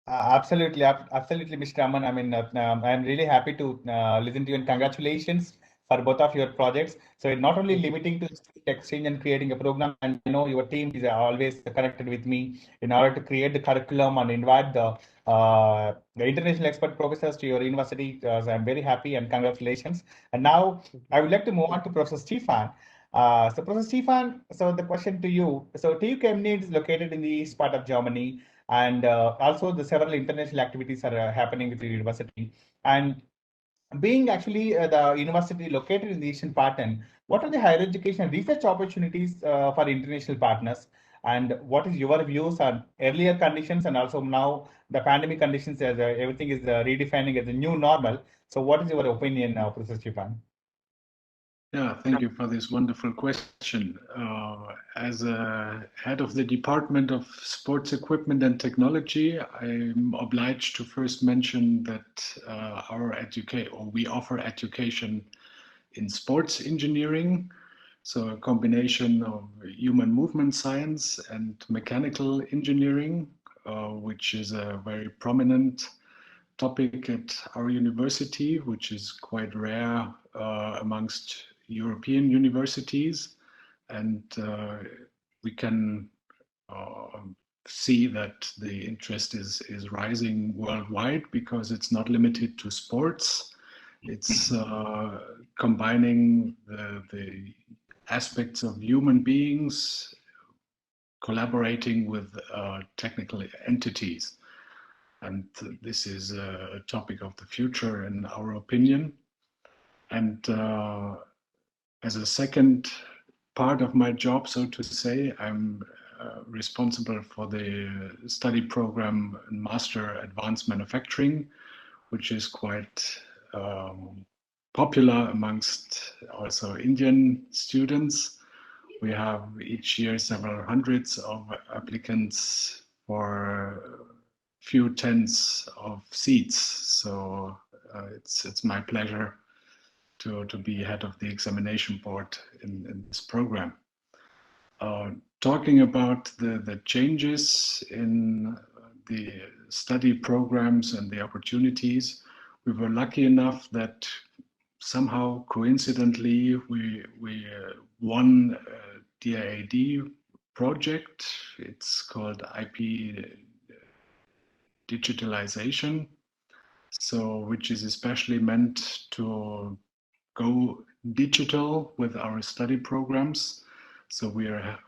Absolutely, absolutely, Mr. Raman. I mean, I'm really happy to listen to you, and congratulations for both of your projects. So it's not only limiting to exchange and creating a program, and I know your team is always connected with me in order to create the curriculum and invite the international expert professors to your university. So I'm very happy and congratulations. And now I would like to move on to Professor Stefan. So Professor Stefan, so the question to you. So TU Chemnitz is located in the east part of Germany, and also the several international activities are happening with the university. And being actually the university located in the eastern part, and what are the higher education and research opportunities for international partners? And what is your views on earlier conditions and also now the pandemic conditions as everything is redefining as a new normal? So what is your opinion now, Professor Stefan? Yeah, thank you for this wonderful question. As a head of the Department of Sports Equipment and Technology, I'm obliged to first mention that we offer education in sports engineering, so a combination of human movement science and mechanical engineering, which is a very prominent topic at our university, which is quite rare amongst European universities, and we can see that the interest is rising worldwide because it's not limited to sports. It's combining the aspects of human beings collaborating with technical entities. And this is a topic of the future in our opinion. And as a second part of my job, so to say, I'm responsible for the study program in Master Advanced Manufacturing, which is quite popular amongst also Indian students. We have each year several hundreds of applicants for few tens of seats. So it's my pleasure to be head of the examination board in this program. Talking about the changes in the study programs and the opportunities, we were lucky enough that somehow coincidentally we won a DIAD project. It's called IP digitalization, so which is especially meant to go digital with our study programs. So we are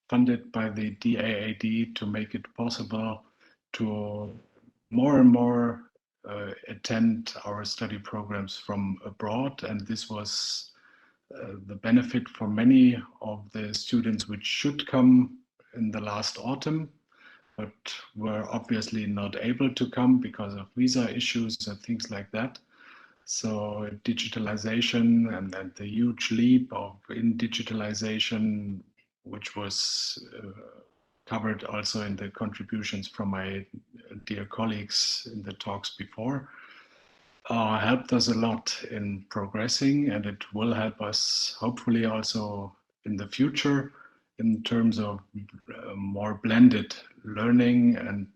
funded by the DAAD to make it possible to more and more attend our study programs from abroad. And this was the benefit for many of the students which should come in the last autumn, but were obviously not able to come because of visa issues and things like that. So digitalization and the huge leap in digitalization, which was covered also in the contributions from my dear colleagues in the talks before, helped us a lot in progressing, and it will help us hopefully also in the future in terms of more blended learning and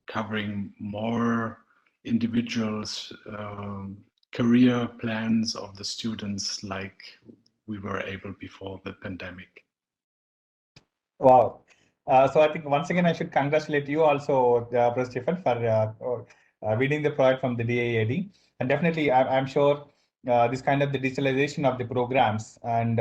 covering more individuals' career plans of the students like we were able before the pandemic. Wow. So I think once again I should congratulate you also, Professor Stefan, for winning the project from the DAAD. And definitely I'm sure this kind of the digitalization of the programs and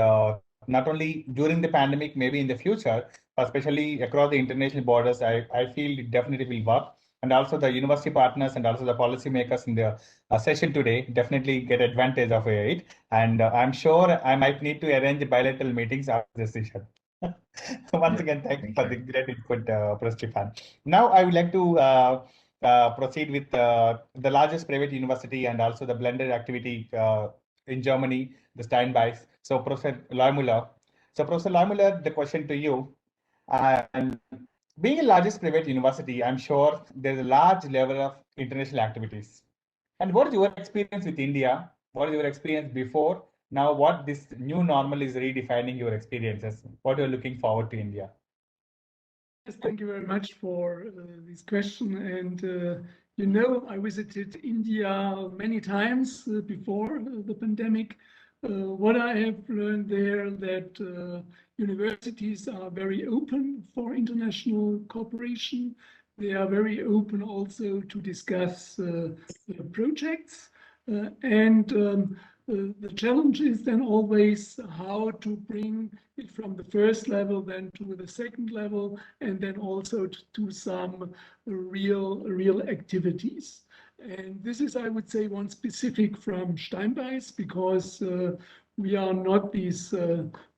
not only during the pandemic, maybe in the future, but especially across the international borders, I feel it definitely will work. And also the university partners and also the policymakers in the session today definitely get advantage of it. And I'm sure I might need to arrange bilateral meetings after this session. Once again, thank you for the great input, Professor Stefan. Now I would like to proceed with the largest private university and also the blended activity in Germany, the Steinbeis. So Professor Leumuller. So Professor Leumuller, the question to you. And being the largest private university, I'm sure there's a large level of international activities. And what is your experience with India? What is your experience before? Now, what this new normal is redefining your experiences? What you're looking forward to India? Yes, thank you very much for this question. And I visited India many times before the pandemic. What I have learned there that universities are very open for international cooperation. They are very open also to discuss projects. The challenge is then always how to bring it from the first level then to the second level, and then also to some real activities. And this is, I would say, one specific from Steinbeis, because we are not this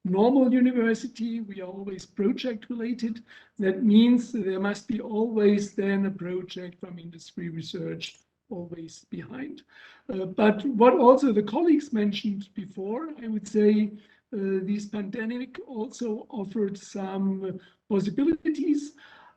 normal university. We are always project related. That means there must be always then a project from industry research always behind. But what also the colleagues mentioned before, I would say this pandemic also offered some possibilities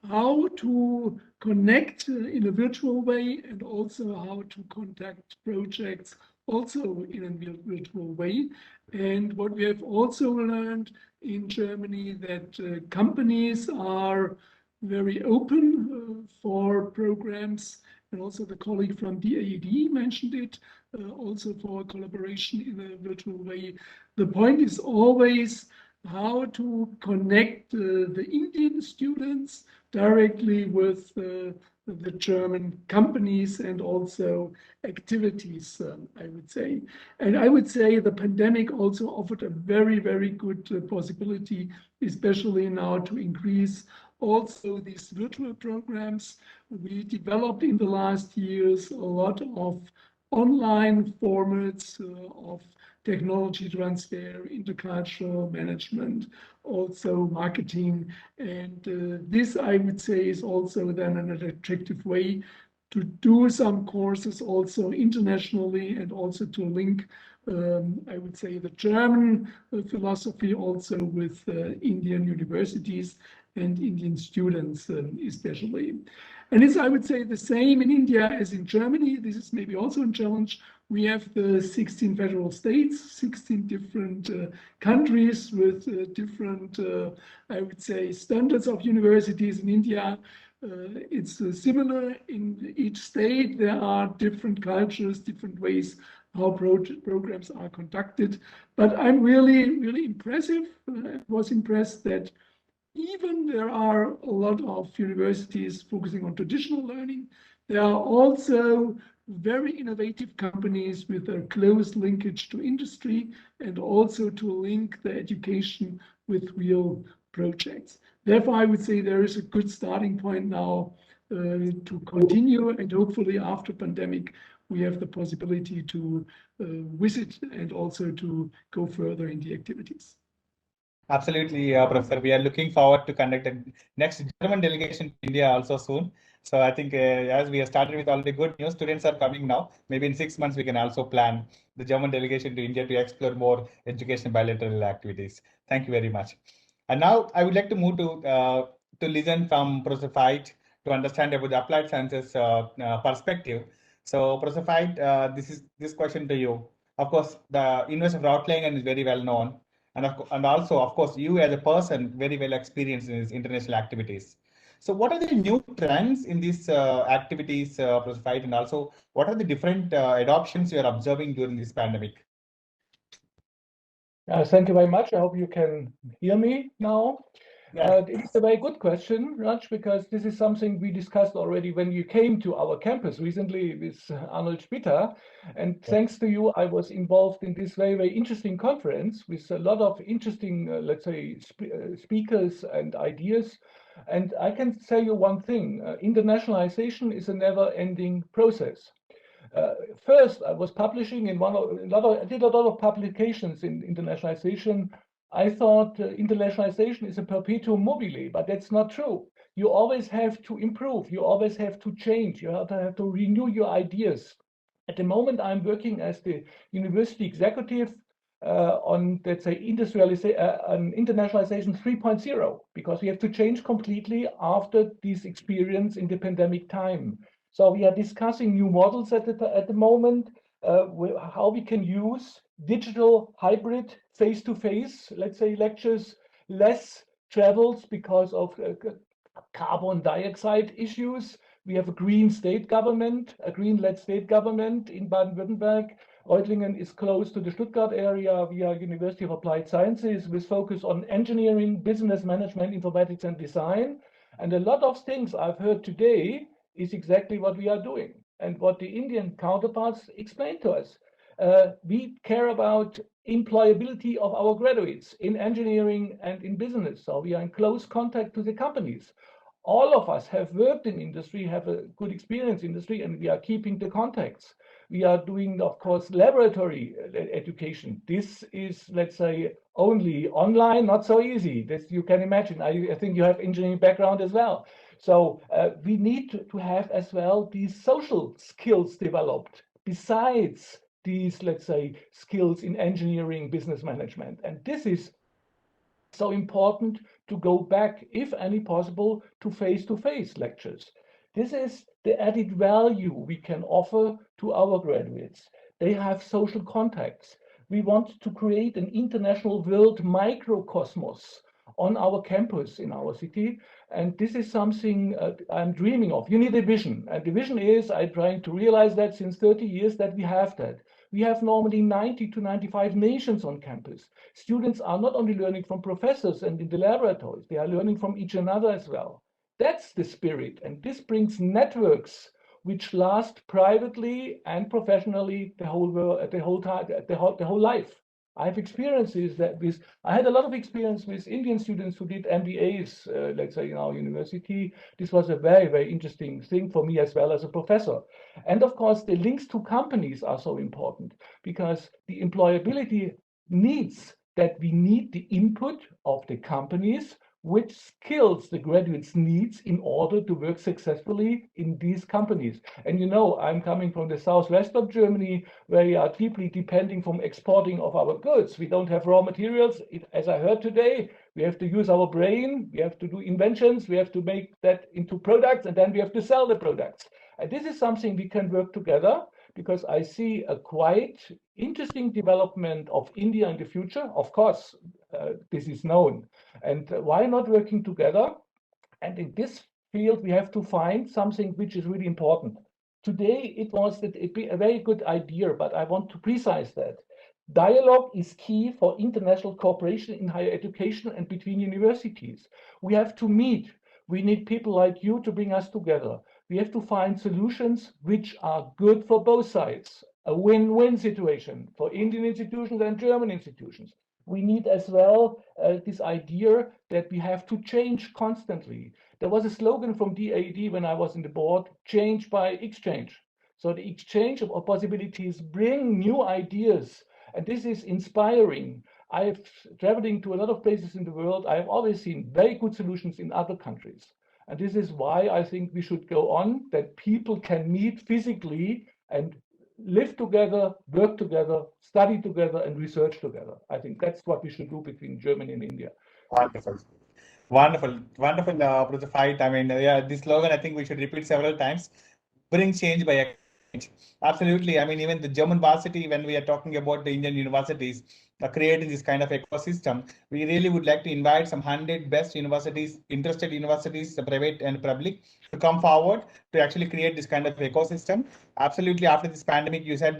how to connect in a virtual way, and also how to conduct projects also in a virtual way. And what we have also learned in Germany, that companies are very open for programs, and also the colleague from DAED mentioned it, also for collaboration in a virtual way. The point is always how to connect the Indian students directly with the German companies and also activities, I would say. And I would say the pandemic also offered a very, very good possibility, especially now to increase also these virtual programs. We developed in the last years a lot of online formats of technology transfer, intercultural management, also marketing. And this, I would say, is also then an attractive way to do some courses also internationally, and also to link, I would say, the German philosophy also with Indian universities and Indian students especially. And it's, I would say, the same in India as in Germany. This is maybe also a challenge. We have the 16 federal states, 16 different countries with different, I would say, standards of universities. In India, it's similar in each state. There are different cultures, different ways how programs are conducted. But I'm really impressive. I was impressed that even there are a lot of universities focusing on traditional learning, there are also very innovative companies with a close linkage to industry, and also to link the education with real projects. Therefore, I would say there is a good starting point now to continue, and hopefully after pandemic, we have the possibility to visit and also to go further in the activities. Absolutely, Professor. We are looking forward to conduct the next German delegation to India also soon. So I think as we have started with already good news, students are coming now. Maybe in 6 months, we can also plan the German delegation to India to explore more education bilateral activities. Thank you very much. And now I would like to move to listen from Professor Veit to understand about the applied sciences perspective. So Professor Veit, this question to you. Of course, the University of Reutlingen is very well known. And also, of course, you as a person very well experienced in these international activities. So what are the new trends in these activities, Professor Veit, and also what are the different adoptions you are observing during this pandemic? Thank you very much. I hope you can hear me now. It's a very good question, Raj, because this is something we discussed already when you came to our campus recently with Arnold Spitta. And thanks to you, I was involved in this very, very interesting conference with a lot of interesting, let's say, speakers and ideas. And I can tell you one thing, internationalization is a never-ending process. First, I was publishing in I did a lot of publications in internationalization. I thought internationalization is a perpetuum mobile, but that's not true. You always have to improve. You always have to change. You have to renew your ideas. At the moment, I'm working as the university executive on, let's say, internationalization 3.0, because we have to change completely after this experience in the pandemic time. So we are discussing new models at the moment, how we can use digital hybrid face-to-face, let's say, lectures, less travels because of carbon dioxide issues. We have a green state government, a green-led state government in Baden-Württemberg. Reutlingen is close to the Stuttgart area. We are University of Applied Sciences with focus on engineering, business management, informatics, and design. And a lot of things I've heard today is exactly what we are doing and what the Indian counterparts explained to us. We care about employability of our graduates in engineering and in business. So we are in close contact to the companies. All of us have worked in industry, have a good experience in industry, and we are keeping the contacts. We are doing, of course, laboratory education. This is, let's say, only online, not so easy. This you can imagine. I think you have engineering background as well. So we need to have as well these social skills developed besides these, let's say, skills in engineering, business management. And this is so important to go back, if any possible, to face-to-face lectures. This is the added value we can offer to our graduates. They have social contacts. We want to create an international world microcosmos on our campus in our city. And this is something I'm dreaming of. You need a vision. And the vision is, I'm trying to realize that since 30 years that we have that. We have normally 90 to 95 nations on campus. Students are not only learning from professors and in the laboratories, they are learning from each another as well. That's the spirit. And this brings networks which last privately and professionally the whole life. I have experiences I had a lot of experience with Indian students who did MBAs, let's say, in our university. This was a very, very interesting thing for me as well as a professor. And of course, the links to companies are so important because the employability needs that we need the input of the companies, which skills the graduates needs in order to work successfully in these companies. And you know, I'm coming from the southwest of Germany, where we are deeply depending from exporting of our goods. We don't have raw materials. As I heard today, we have to use our brain, we have to do inventions, we have to make that into products, and then we have to sell the products. And this is something we can work together, because I see a quite interesting development of India in the future. Of course, this is known. And why not working together? And in this field, we have to find something which is really important. Today, it was a very good idea, but I want to precise that. Dialogue is key for international cooperation in higher education and between universities. We have to meet. We need people like you to bring us together. We have to find solutions which are good for both sides, a win-win situation for Indian institutions and German institutions. We need as well this idea that we have to change constantly. There was a slogan from DAED when I was in the board, change by exchange. So the exchange of possibilities bring new ideas, and this is inspiring. I've traveling to a lot of places in the world. I've always seen very good solutions in other countries. And this is why I think we should go on, that people can meet physically and live together, work together, study together, and research together. I think that's what we should do between Germany and India. Wonderful. Wonderful, wonderful, Professor Fight. I mean, yeah, this slogan, I think we should repeat several times. Bring change by exchange. Absolutely. I mean, even the German Varsity, when we are talking about the Indian universities, creating this kind of ecosystem, we really would like to invite some 100 best universities, interested universities, private and public, to come forward to actually create this kind of ecosystem. Absolutely. After this pandemic, you said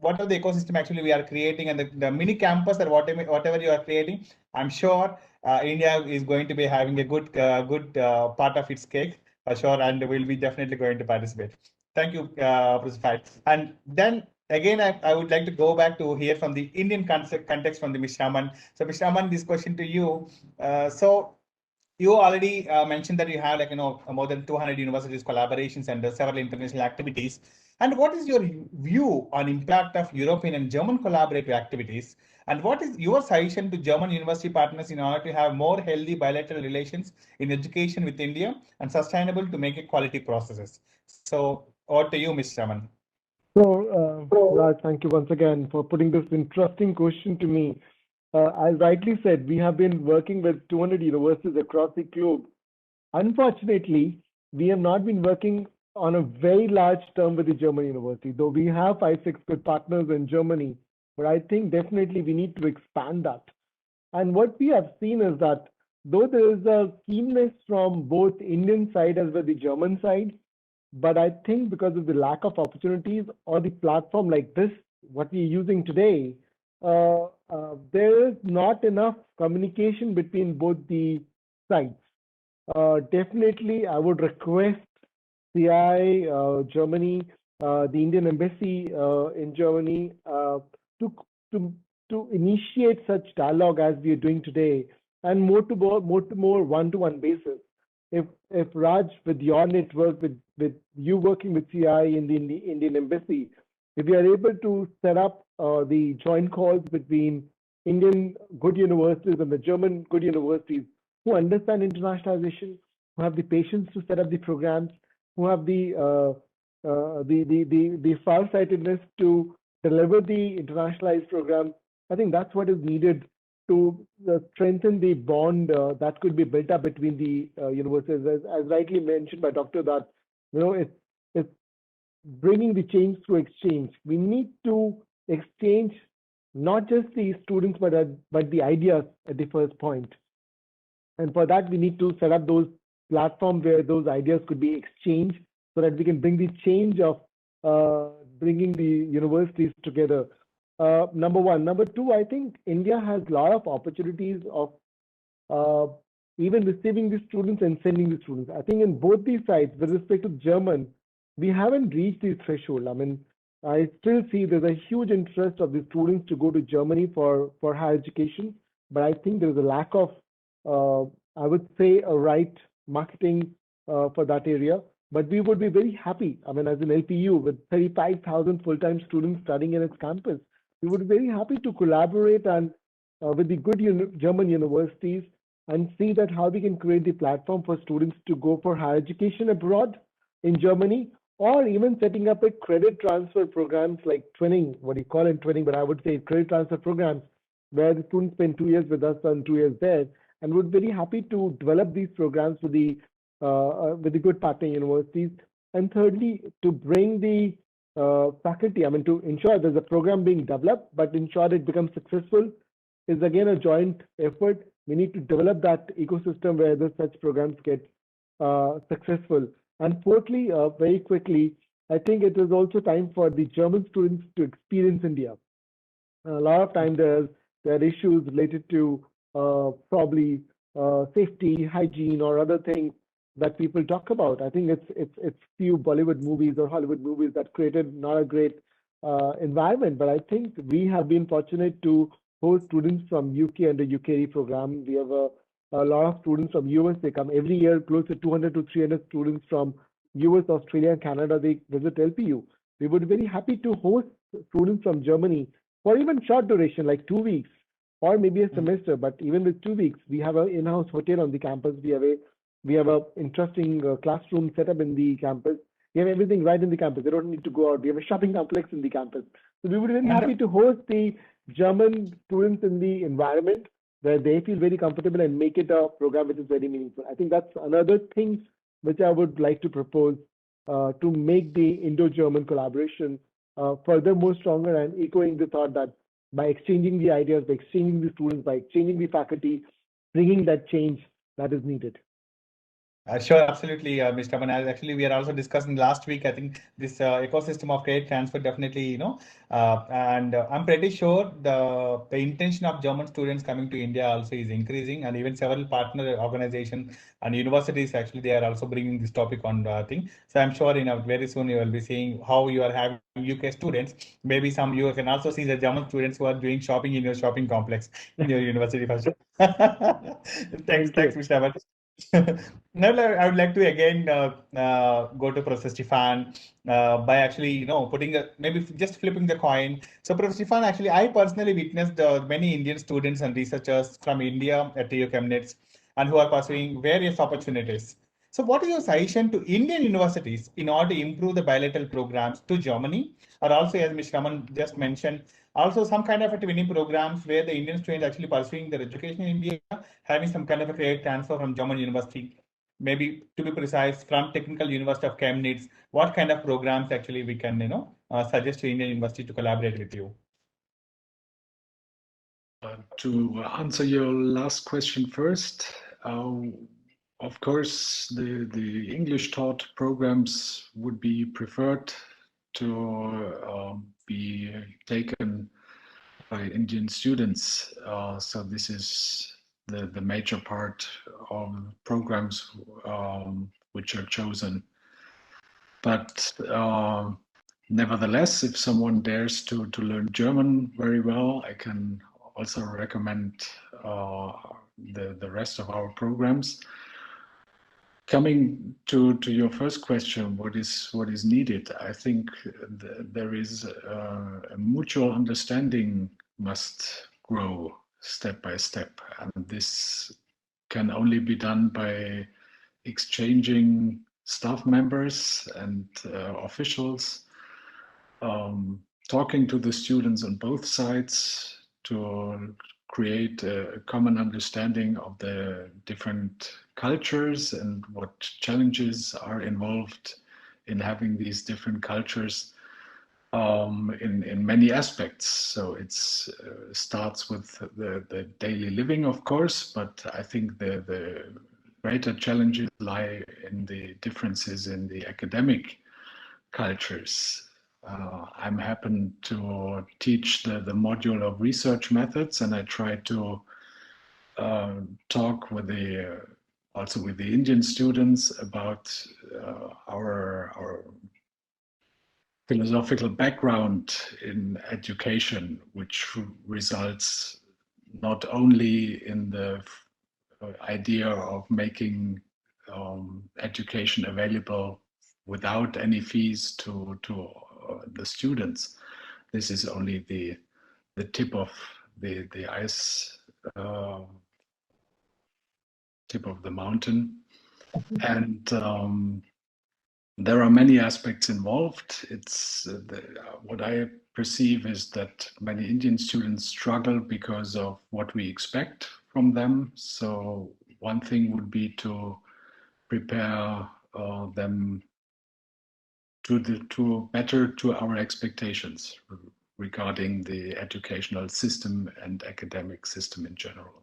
whatever the ecosystem actually we are creating and the mini campus or whatever you are creating, I'm sure India is going to be having a good part of its cake for sure, and will be definitely going to participate. Thank you, Professor Fahd. And then again, I would like to go back to hear from the Indian context from the Mr. Aman. So Mr. Aman, this question to you. So you already mentioned that you have more than 200 universities collaborations and several international activities. And what is your view on impact of European and German collaborative activities? And what is your suggestion to German university partners in order to have more healthy bilateral relations in education with India and sustainable to make quality processes? So over to you, Mr. Aman. So, Raj, thank you once again for putting this interesting question to me. As rightly said, we have been working with 200 universities across the globe. Unfortunately, we have not been working on a very large term with the German university, though we have 5-6 good partners in Germany. But I think definitely we need to expand that. And what we have seen is that though there is a keenness from both Indian side as well as the German side, but I think because of the lack of opportunities or the platform like this, what we're using today, there is not enough communication between both the sides. Definitely, I would request CII, Germany, the Indian Embassy in Germany to initiate such dialogue as we are doing today, and more one-to-one basis. If Raj, with your network, with you working with CII in the Indian Embassy, if we are able to set up the joint calls between Indian good universities and the German good universities who understand internationalization, who have the patience to set up the programs, who have the farsightedness to deliver the internationalized programs, I think that's what is needed to strengthen the bond that could be built up between the universities. As rightly mentioned by Dr. that, it's bringing the change through exchange. We need to exchange not just the students, but the ideas at the first point. And for that, we need to set up those platforms where those ideas could be exchanged so that we can bring the change of bringing the universities together. Number one. Number two, I think India has a lot of opportunities of even receiving the students and sending the students. I think in both these sides, with respect to German, we haven't reached the threshold. I mean, I still see there's a huge interest of the students to go to Germany for higher education, but I think there's a lack of, I would say, a right marketing for that area. But we would be very happy, I mean, as an LPU with 35,000 full-time students studying in its campus, we would be very happy to collaborate and with the good German universities and see that how we can create the platform for students to go for higher education abroad in Germany, or even setting up a credit transfer programs like twinning, what you call it twinning, but I would say credit transfer programs where the students spend 2 years with us and 2 years there, and would be very happy to develop these programs with the good partner universities. And thirdly, to bring the faculty, I mean, to ensure there's a program being developed, but ensure it becomes successful is again a joint effort. We need to develop that ecosystem where such programs get successful. And fourthly, very quickly, I think it is also time for the German students to experience India. A lot of time there are issues related to probably safety, hygiene, or other things that people talk about. I think it's few Bollywood movies or Hollywood movies that created not a great environment. But I think we have been fortunate to host students from UK and the UKE program. We have a lot of students from US. They come every year, close to 200 to 300 students from US, Australia, and Canada. They visit LPU. We would be very happy to host students from Germany for even short duration, like 2 weeks or maybe a semester. But even with 2 weeks, we have an in-house hotel on the campus. We have a interesting classroom set up in the campus. We have everything right in the campus. They don't need to go out. We have a shopping complex in the campus. So we would be very happy to host the German students in the environment where they feel very comfortable and make it a program which is very meaningful. I think that's another thing which I would like to propose to make the Indo-German collaboration furthermore stronger, and echoing the thought that by exchanging the ideas, by exchanging the students, by exchanging the faculty, bringing that change that is needed. Sure, absolutely, Mr. Manal. Actually, we are also discussing last week. I think this ecosystem of trade transfer definitely, and I'm pretty sure the intention of German students coming to India also is increasing, and even several partner organizations and universities actually they are also bringing this topic on thing. So I'm sure very soon you will be seeing how you are having UK students. Maybe some you can also see the German students who are doing shopping in your shopping complex in your university for sure. Thanks, Thank you. Mr. Aman. Now, I would like to again go to Professor Stefan by actually, putting maybe just flipping the coin. So, Professor Stefan, actually, I personally witnessed many Indian students and researchers from India at TU Chemnitz and who are pursuing various opportunities. So, what is your suggestion to Indian universities in order to improve the bilateral programs to Germany, or also, as Mr. Raman just mentioned, also some kind of a twinning programs where the Indian students actually pursuing their education in India, having some kind of a credit transfer from German university, maybe to be precise, from Technical University of Chemnitz, what kind of programs actually we can, suggest to Indian university to collaborate with you? To answer your last question first, of course, the English taught programs would be preferred to be taken by Indian students. So this is the major part of programs which are chosen. But nevertheless, if someone dares to learn German very well, I can also recommend the rest of our programs. Coming to your first question, what is needed? I think there is a mutual understanding must grow step by step, and this can only be done by exchanging staff members and officials, talking to the students on both sides to create a common understanding of the different cultures and what challenges are involved in having these different cultures in many aspects. So it starts with the daily living, of course, but I think the greater challenges lie in the differences in the academic cultures. I'm happy to teach the module of research methods, and I try to talk with also with the Indian students about our philosophical background in education, which results not only in the idea of making education available without any fees to the students. This is only the tip of the ice, tip of the mountain, and there are many aspects involved. It's what I perceive is that many Indian students struggle because of what we expect from them. So one thing would be to prepare them to better to our expectations regarding the educational system and academic system in general.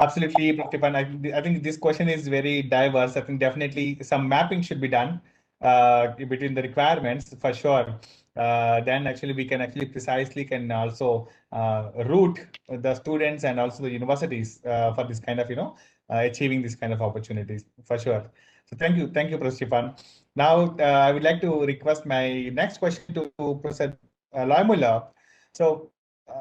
Absolutely, Pratibhan. I think this question is very diverse. I think definitely some mapping should be done between the requirements for sure. Then actually we can actually precisely can also route the students and also the universities for this kind of achieving this kind of opportunities for sure. So thank you, Professor Stefan. Now I would like to request my next question to Professor Loimula. So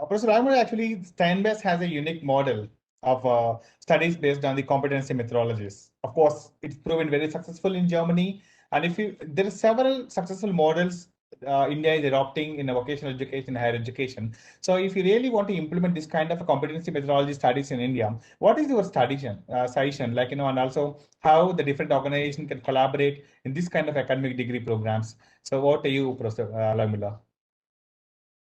Professor Loimula, actually Steinbest has a unique model of studies based on the competency methodologies. Of course, it's proven very successful in Germany. And there are several successful models India is adopting in vocational education, higher education. So if you really want to implement this kind of a competency methodology studies in India, what is your suggestion, and also how the different organizations can collaborate in this kind of academic degree programs? So what are you, Professor Lamula?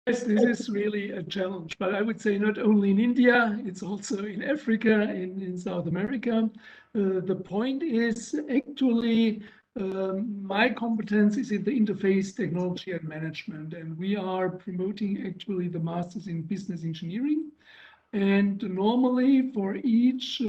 Yes, this is really a challenge, but I would say not only in India, it's also in Africa, in South America. The point is actually my competence is in the interface technology and management, and we are promoting actually the masters in business engineering. And normally for each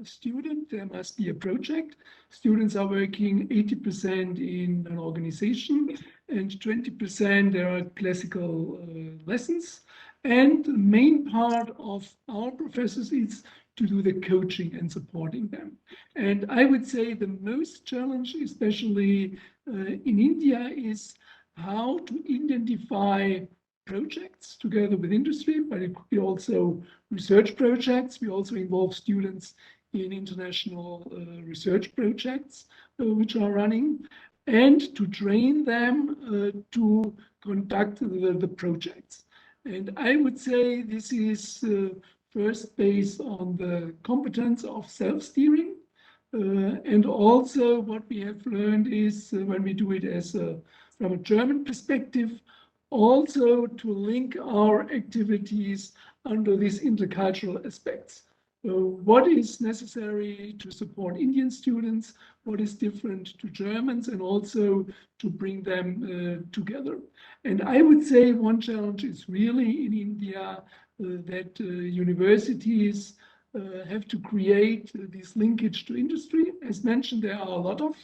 student, there must be a project. Students are working 80% in an organization and 20% there are classical lessons. And the main part of our professors is to do the coaching and supporting them. And I would say the most challenge, especially in India, is how to identify projects together with industry, but it could be also research projects. We also involve students in international research projects which are running, and to train them to conduct the projects. And I would say this is first based on the competence of self-steering. And also what we have learned is when we do it from a German perspective, also to link our activities under these intercultural aspects. What is necessary to support Indian students, what is different to Germans, and also to bring them together. And I would say one challenge is really in India that universities have to create this linkage to industry. As mentioned, there are a lot of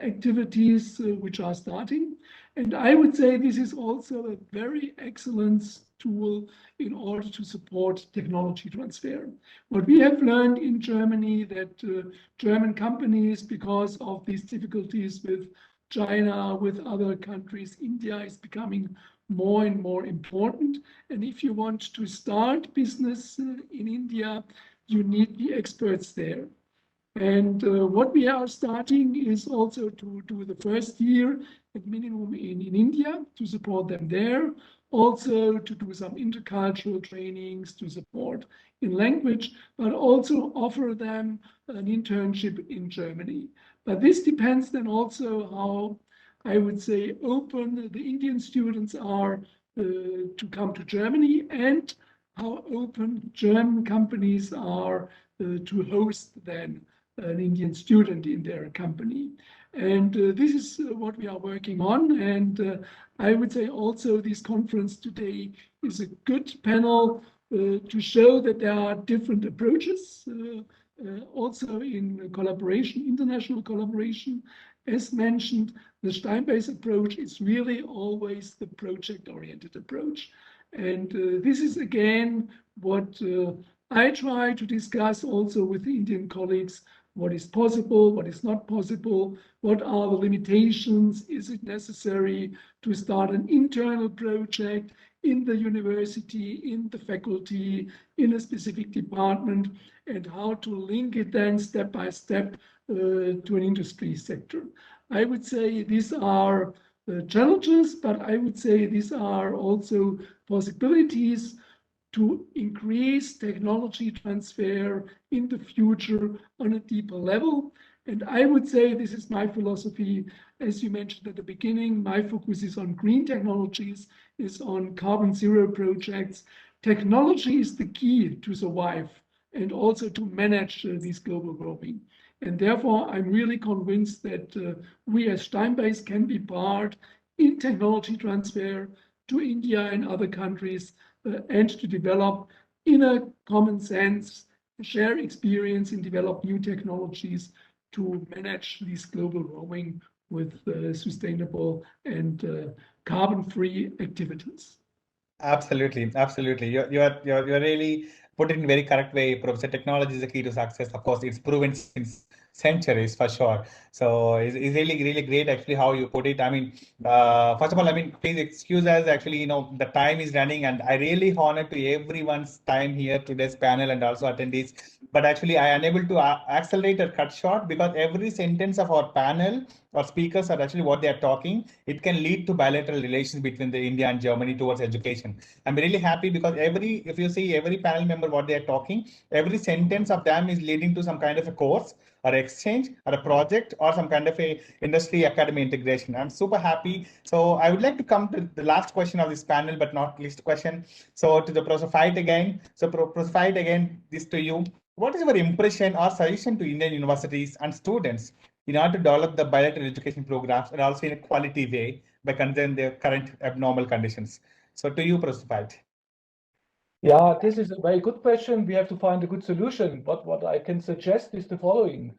activities which are starting. And I would say this is also a very excellent tool in order to support technology transfer. What we have learned in Germany that German companies, because of these difficulties with China, with other countries, India is becoming more and more important. And if you want to start business in India, you need the experts there. And what we are starting is also to do the first year at minimum in India to support them there. Also to do some intercultural trainings to support in language, but also offer them an internship in Germany. But this depends then also how, I would say, open the Indian students are to come to Germany and how open German companies are to host then an Indian student in their company. And this is what we are working on. And I would say also this conference today is a good panel to show that there are different approaches, also in collaboration, international collaboration. As mentioned, the Steinbeis approach is really always the project-oriented approach. And this is again what I try to discuss also with the Indian colleagues. What is possible, what is not possible, what are the limitations, is it necessary to start an internal project in the university, in the faculty, in a specific department, and how to link it then step by step to an industry sector. I would say these are challenges, but I would say these are also possibilities to increase technology transfer in the future on a deeper level. And I would say this is my philosophy. As you mentioned at the beginning, my focus is on green technologies, is on carbon zero projects. Technology is the key to survive and also to manage this global warming. And therefore, I'm really convinced that we as Steinbeis can be part in technology transfer to India and other countries and to develop in a common sense, share experience and develop new technologies to manage this global warming with sustainable and carbon-free activities. Absolutely, absolutely. You're really put it in very correct way, Professor. Technology is the key to success. Of course, it's proven since centuries for sure. So it's really, really great actually how you put it. I mean, first of all, I mean, please excuse us. Actually, the time is running, and I really honored to everyone's time here today's panel and also attendees. But actually, I am unable to accelerate or cut short because every sentence of our panel or speakers are actually what they are talking. It can lead to bilateral relations between the India and Germany towards education. I'm really happy because if you see every panel member what they are talking, every sentence of them is leading to some kind of a course or exchange or a project or some kind of a industry academy integration. I'm super happy. So I would like to come to the last question of this panel, but not least question. So to the Professor Fight again. So Professor Fight again, this to you. What is your impression or suggestion to Indian universities and students in order to develop the bilateral education programs and also in a quality way by considering their current abnormal conditions? So to you, Professor Fight. Yeah, this is a very good question. We have to find a good solution. But what I can suggest is the following.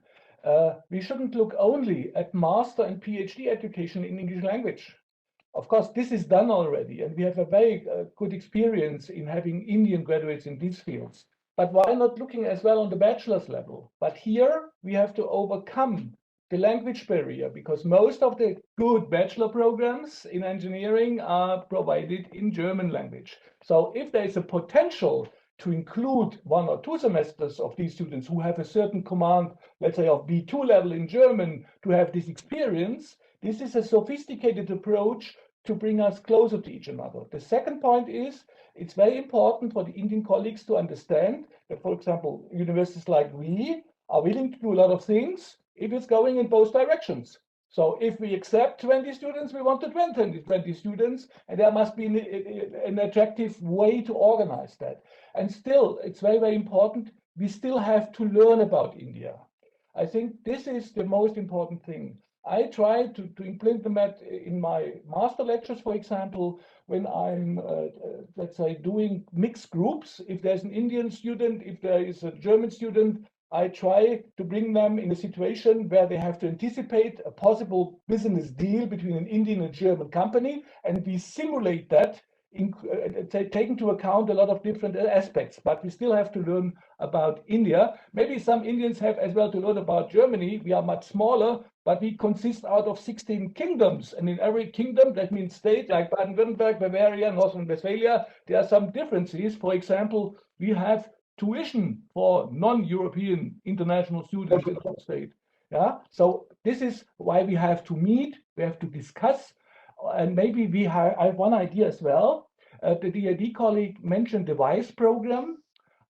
We shouldn't look only at master and PhD education in English language. Of course, this is done already, and we have a very good experience in having Indian graduates in these fields. But why not looking as well on the bachelor's level? But here we have to overcome the language barrier because most of the good bachelor programs in engineering are provided in German language. So if there is a potential to include 1 or 2 semesters of these students who have a certain command, let's say of B2 level in German, to have this experience, this is a sophisticated approach to bring us closer to each other. The second point is it's very important for the Indian colleagues to understand that, for example, universities like we are willing to do a lot of things if it's going in both directions. So if we accept 20 students, we want to 20 students, and there must be an attractive way to organize that. And still, it's very, very important. We still have to learn about India. I think this is the most important thing. I try to implement in my master lectures, for example, when I'm, let's say, doing mixed groups. If there's an Indian student, if there is a German student, I try to bring them in a situation where they have to anticipate a possible business deal between an Indian and German company, and we simulate that, take into account a lot of different aspects, but we still have to learn about India. Maybe some Indians have as well to learn about Germany. We are much smaller, but we consist out of 16 kingdoms, and in every kingdom, that means state, like Baden-Württemberg, Bavaria, North Rhine-Westphalia, there are some differences. For example, we have tuition for non-European international students in our state. Yeah, so this is why we have to meet, we have to discuss, and maybe we have. I have one idea as well. The DID colleague mentioned the WISE program.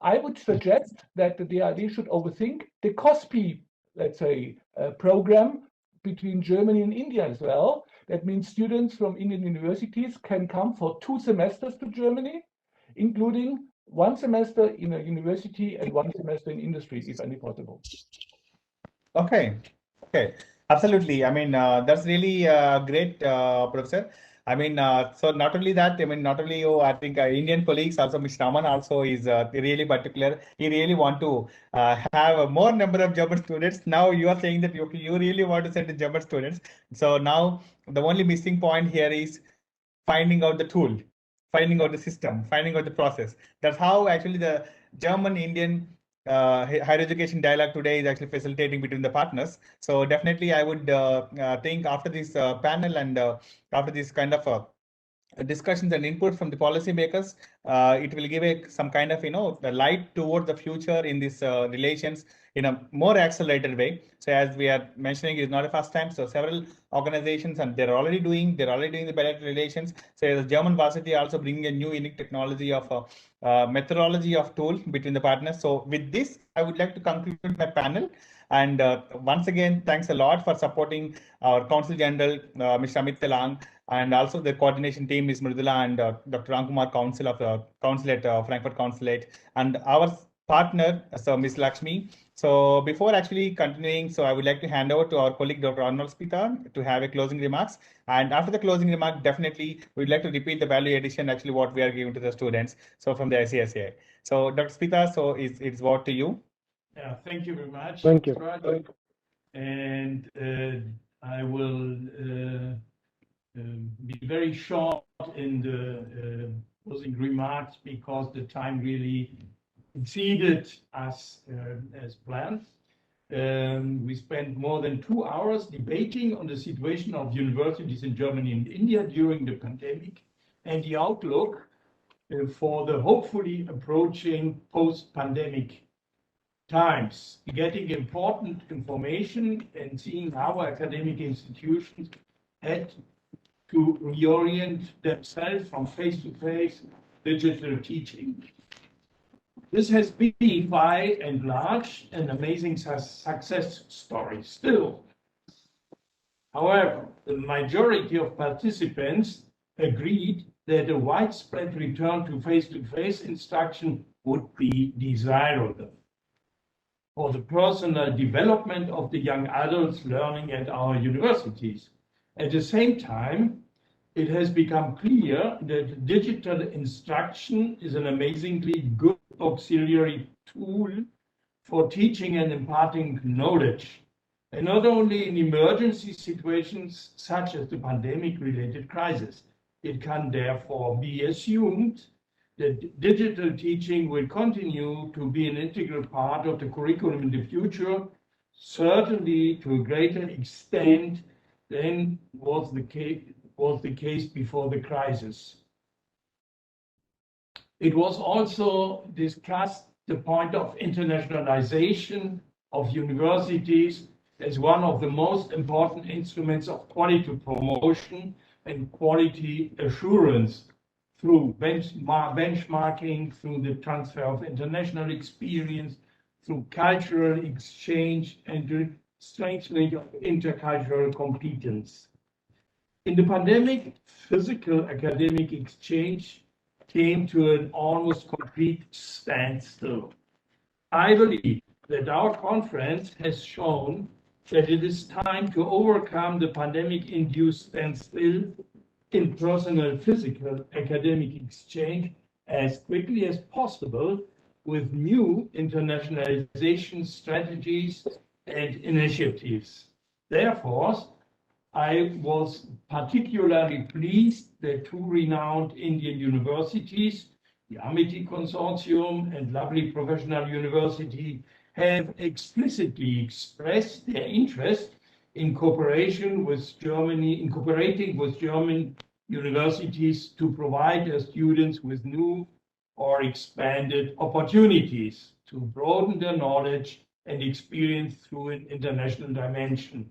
I would suggest that the DID should overthink the COSPI, let's say, program between Germany and India as well. That means students from Indian universities can come for 2 semesters to Germany, including 1 semester in a university and 1 semester in industry, if any possible. Okay, okay, absolutely. I mean, that's really great, Professor. I mean, so not only that, I mean, not only you, I think Indian colleagues also, Mr. Raman also is really particular. He really want to have a more number of German students. Now you are saying that you really want to send the German students. So now the only missing point here is finding out the tool, finding out the system, finding out the process. That's how actually the German-Indian higher education dialogue today is actually facilitating between the partners. So definitely I would think after this panel and after this kind of discussions and input from the policymakers, it will give some kind of the light toward the future in these relations in a more accelerated way. So as we are mentioning, it's not the first time. So several organizations and they're already doing the bilateral relations. So the German Varsity also bringing a new unique technology of methodology of tool between the partners. So with this, I would like to conclude my panel. And once again, thanks a lot for supporting our Consul General, Mr. Amity Telang, and also the coordination team, Ms. Mridula and Dr. Ramkumar, Council of the Consulate, Frankfurt Consulate, and our partner, so Ms. Lakshmi. So before actually continuing, so I would like to hand over to our colleague, Dr. Arnold Spita, to have a closing remarks. And after the closing remark, definitely we'd like to repeat the value addition, actually what we are giving to the students. So from the ICSA. So Dr. Spita, so it's over to you. Yeah, thank you very much. Thank you. And I will be very short in the closing remarks because the time really exceeded us as planned. We spent more than 2 hours debating on the situation of universities in Germany and India during the pandemic and the outlook for the hopefully approaching post-pandemic times, getting important information and seeing how academic institutions had to reorient themselves from face-to-face digital teaching. This has been, by and large, an amazing success story still. However, the majority of participants agreed that a widespread return to face-to-face instruction would be desirable for the personal development of the young adults learning at our universities. At the same time, it has become clear that digital instruction is an amazingly good auxiliary tool for teaching and imparting knowledge, and not only in emergency situations such as the pandemic-related crisis. It can therefore be assumed that digital teaching will continue to be an integral part of the curriculum in the future, certainly to a greater extent than was the case before the crisis. It was also discussed the point of internationalization of universities as one of the most important instruments of quality promotion and quality assurance through benchmarking, through the transfer of international experience, through cultural exchange, and the strengthening of intercultural competence. In the pandemic, physical academic exchange came to an almost complete standstill. I believe that our conference has shown that it is time to overcome the pandemic-induced standstill in personal physical academic exchange as quickly as possible with new internationalization strategies and initiatives. Therefore, I was particularly pleased that two renowned Indian universities, the Amity Consortium and Lovely Professional University, have explicitly expressed their interest in cooperating with German universities to provide their students with new or expanded opportunities to broaden their knowledge and experience through an international dimension.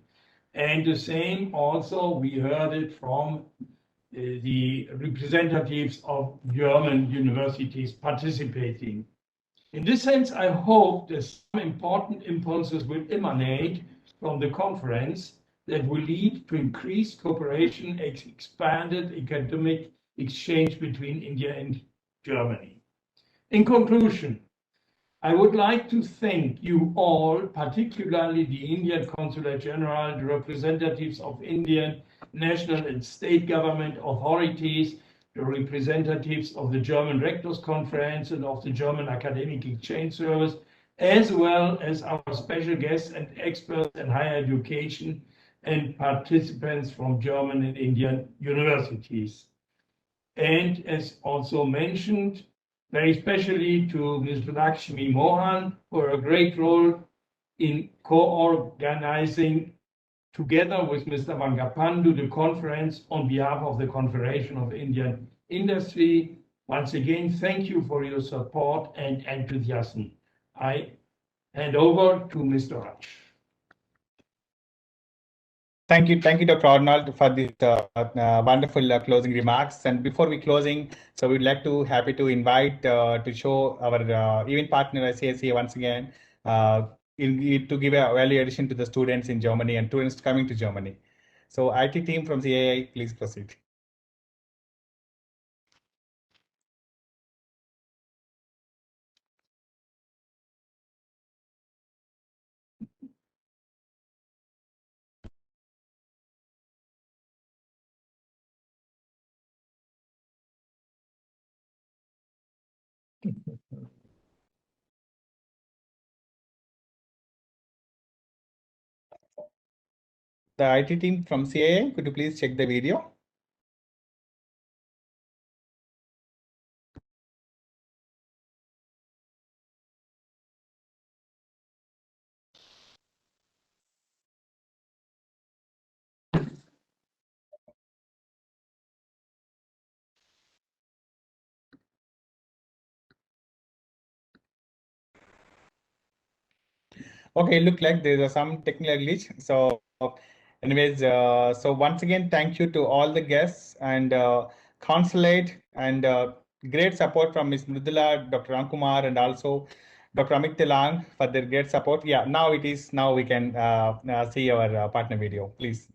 And the same also, we heard it from the representatives of German universities participating. In this sense, I hope that some important impulses will emanate from the conference that will lead to increased cooperation and expanded academic exchange between India and Germany. In conclusion, I would like to thank you all, particularly the Indian Consulate General, the representatives of Indian national and state government authorities, the representatives of the German Rectors Conference and of the German Academic Exchange Service, as well as our special guests and experts in higher education and participants from German and Indian universities. And as also mentioned, very especially to Ms. Lakshmi Mohan for a great role in co-organizing together with Mr. Vangapandu the conference on behalf of the Confederation of Indian Industry. Once again, thank you for your support and enthusiasm. I hand over to Mr. Raj. Thank you, Dr. Arnold, for this wonderful closing remarks. And before we closing, so we'd like to happy to invite to show our event partner CII once again to give a value addition to the students in Germany and students coming to Germany. So IT team from CII, please proceed. The IT team from CII, could you please check the video? Okay, look like there's some technical glitch. So anyways, so once again, thank you to all the guests and consulate and great support from Ms. Mridula, Dr. Ramkumar, and also Dr. Amit Telang for their great support. Yeah, now we can see our partner video, please.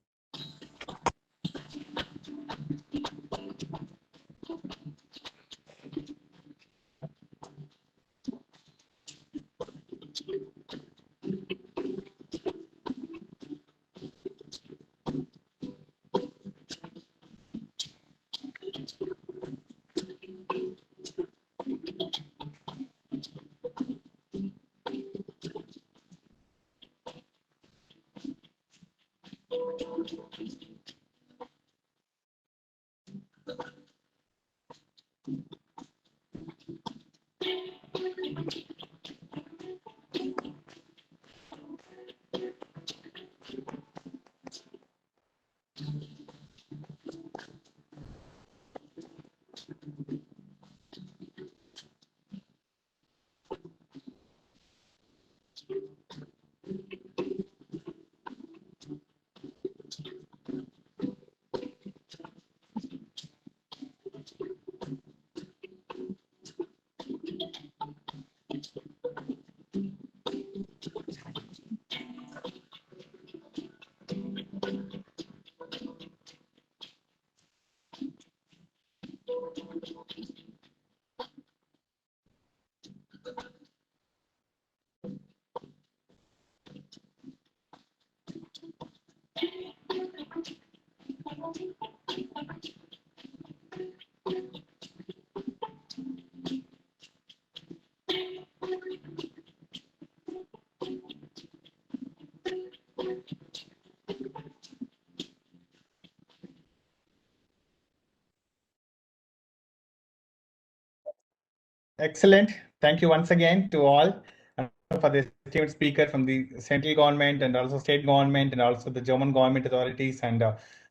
Excellent. Thank you once again to all and for the esteemed speaker from the central government and also state government and also the German government authorities and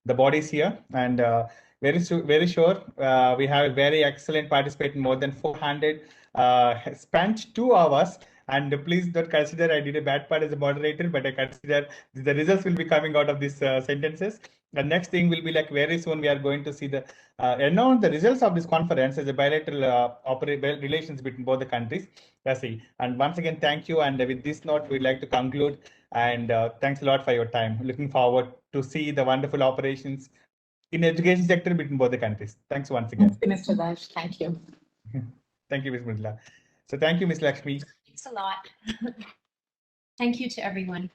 the bodies here. And very sure we have a very excellent participant, more than 400, spent 2 hours. And please don't consider I did a bad part as a moderator, but I consider the results will be coming out of these sentences. The next thing will be like very soon we are going to see the announce the results of this conference as a bilateral relations between both the countries. And once again, thank you. And with this note, we'd like to conclude. And thanks a lot for your time. Looking forward to see the wonderful operations in education sector between both the countries. Thanks once again. Mr. Dash, thank you. Thank you, Ms. Mridula. So thank you, Ms. Lakshmi. Thanks a lot. Thank you to everyone.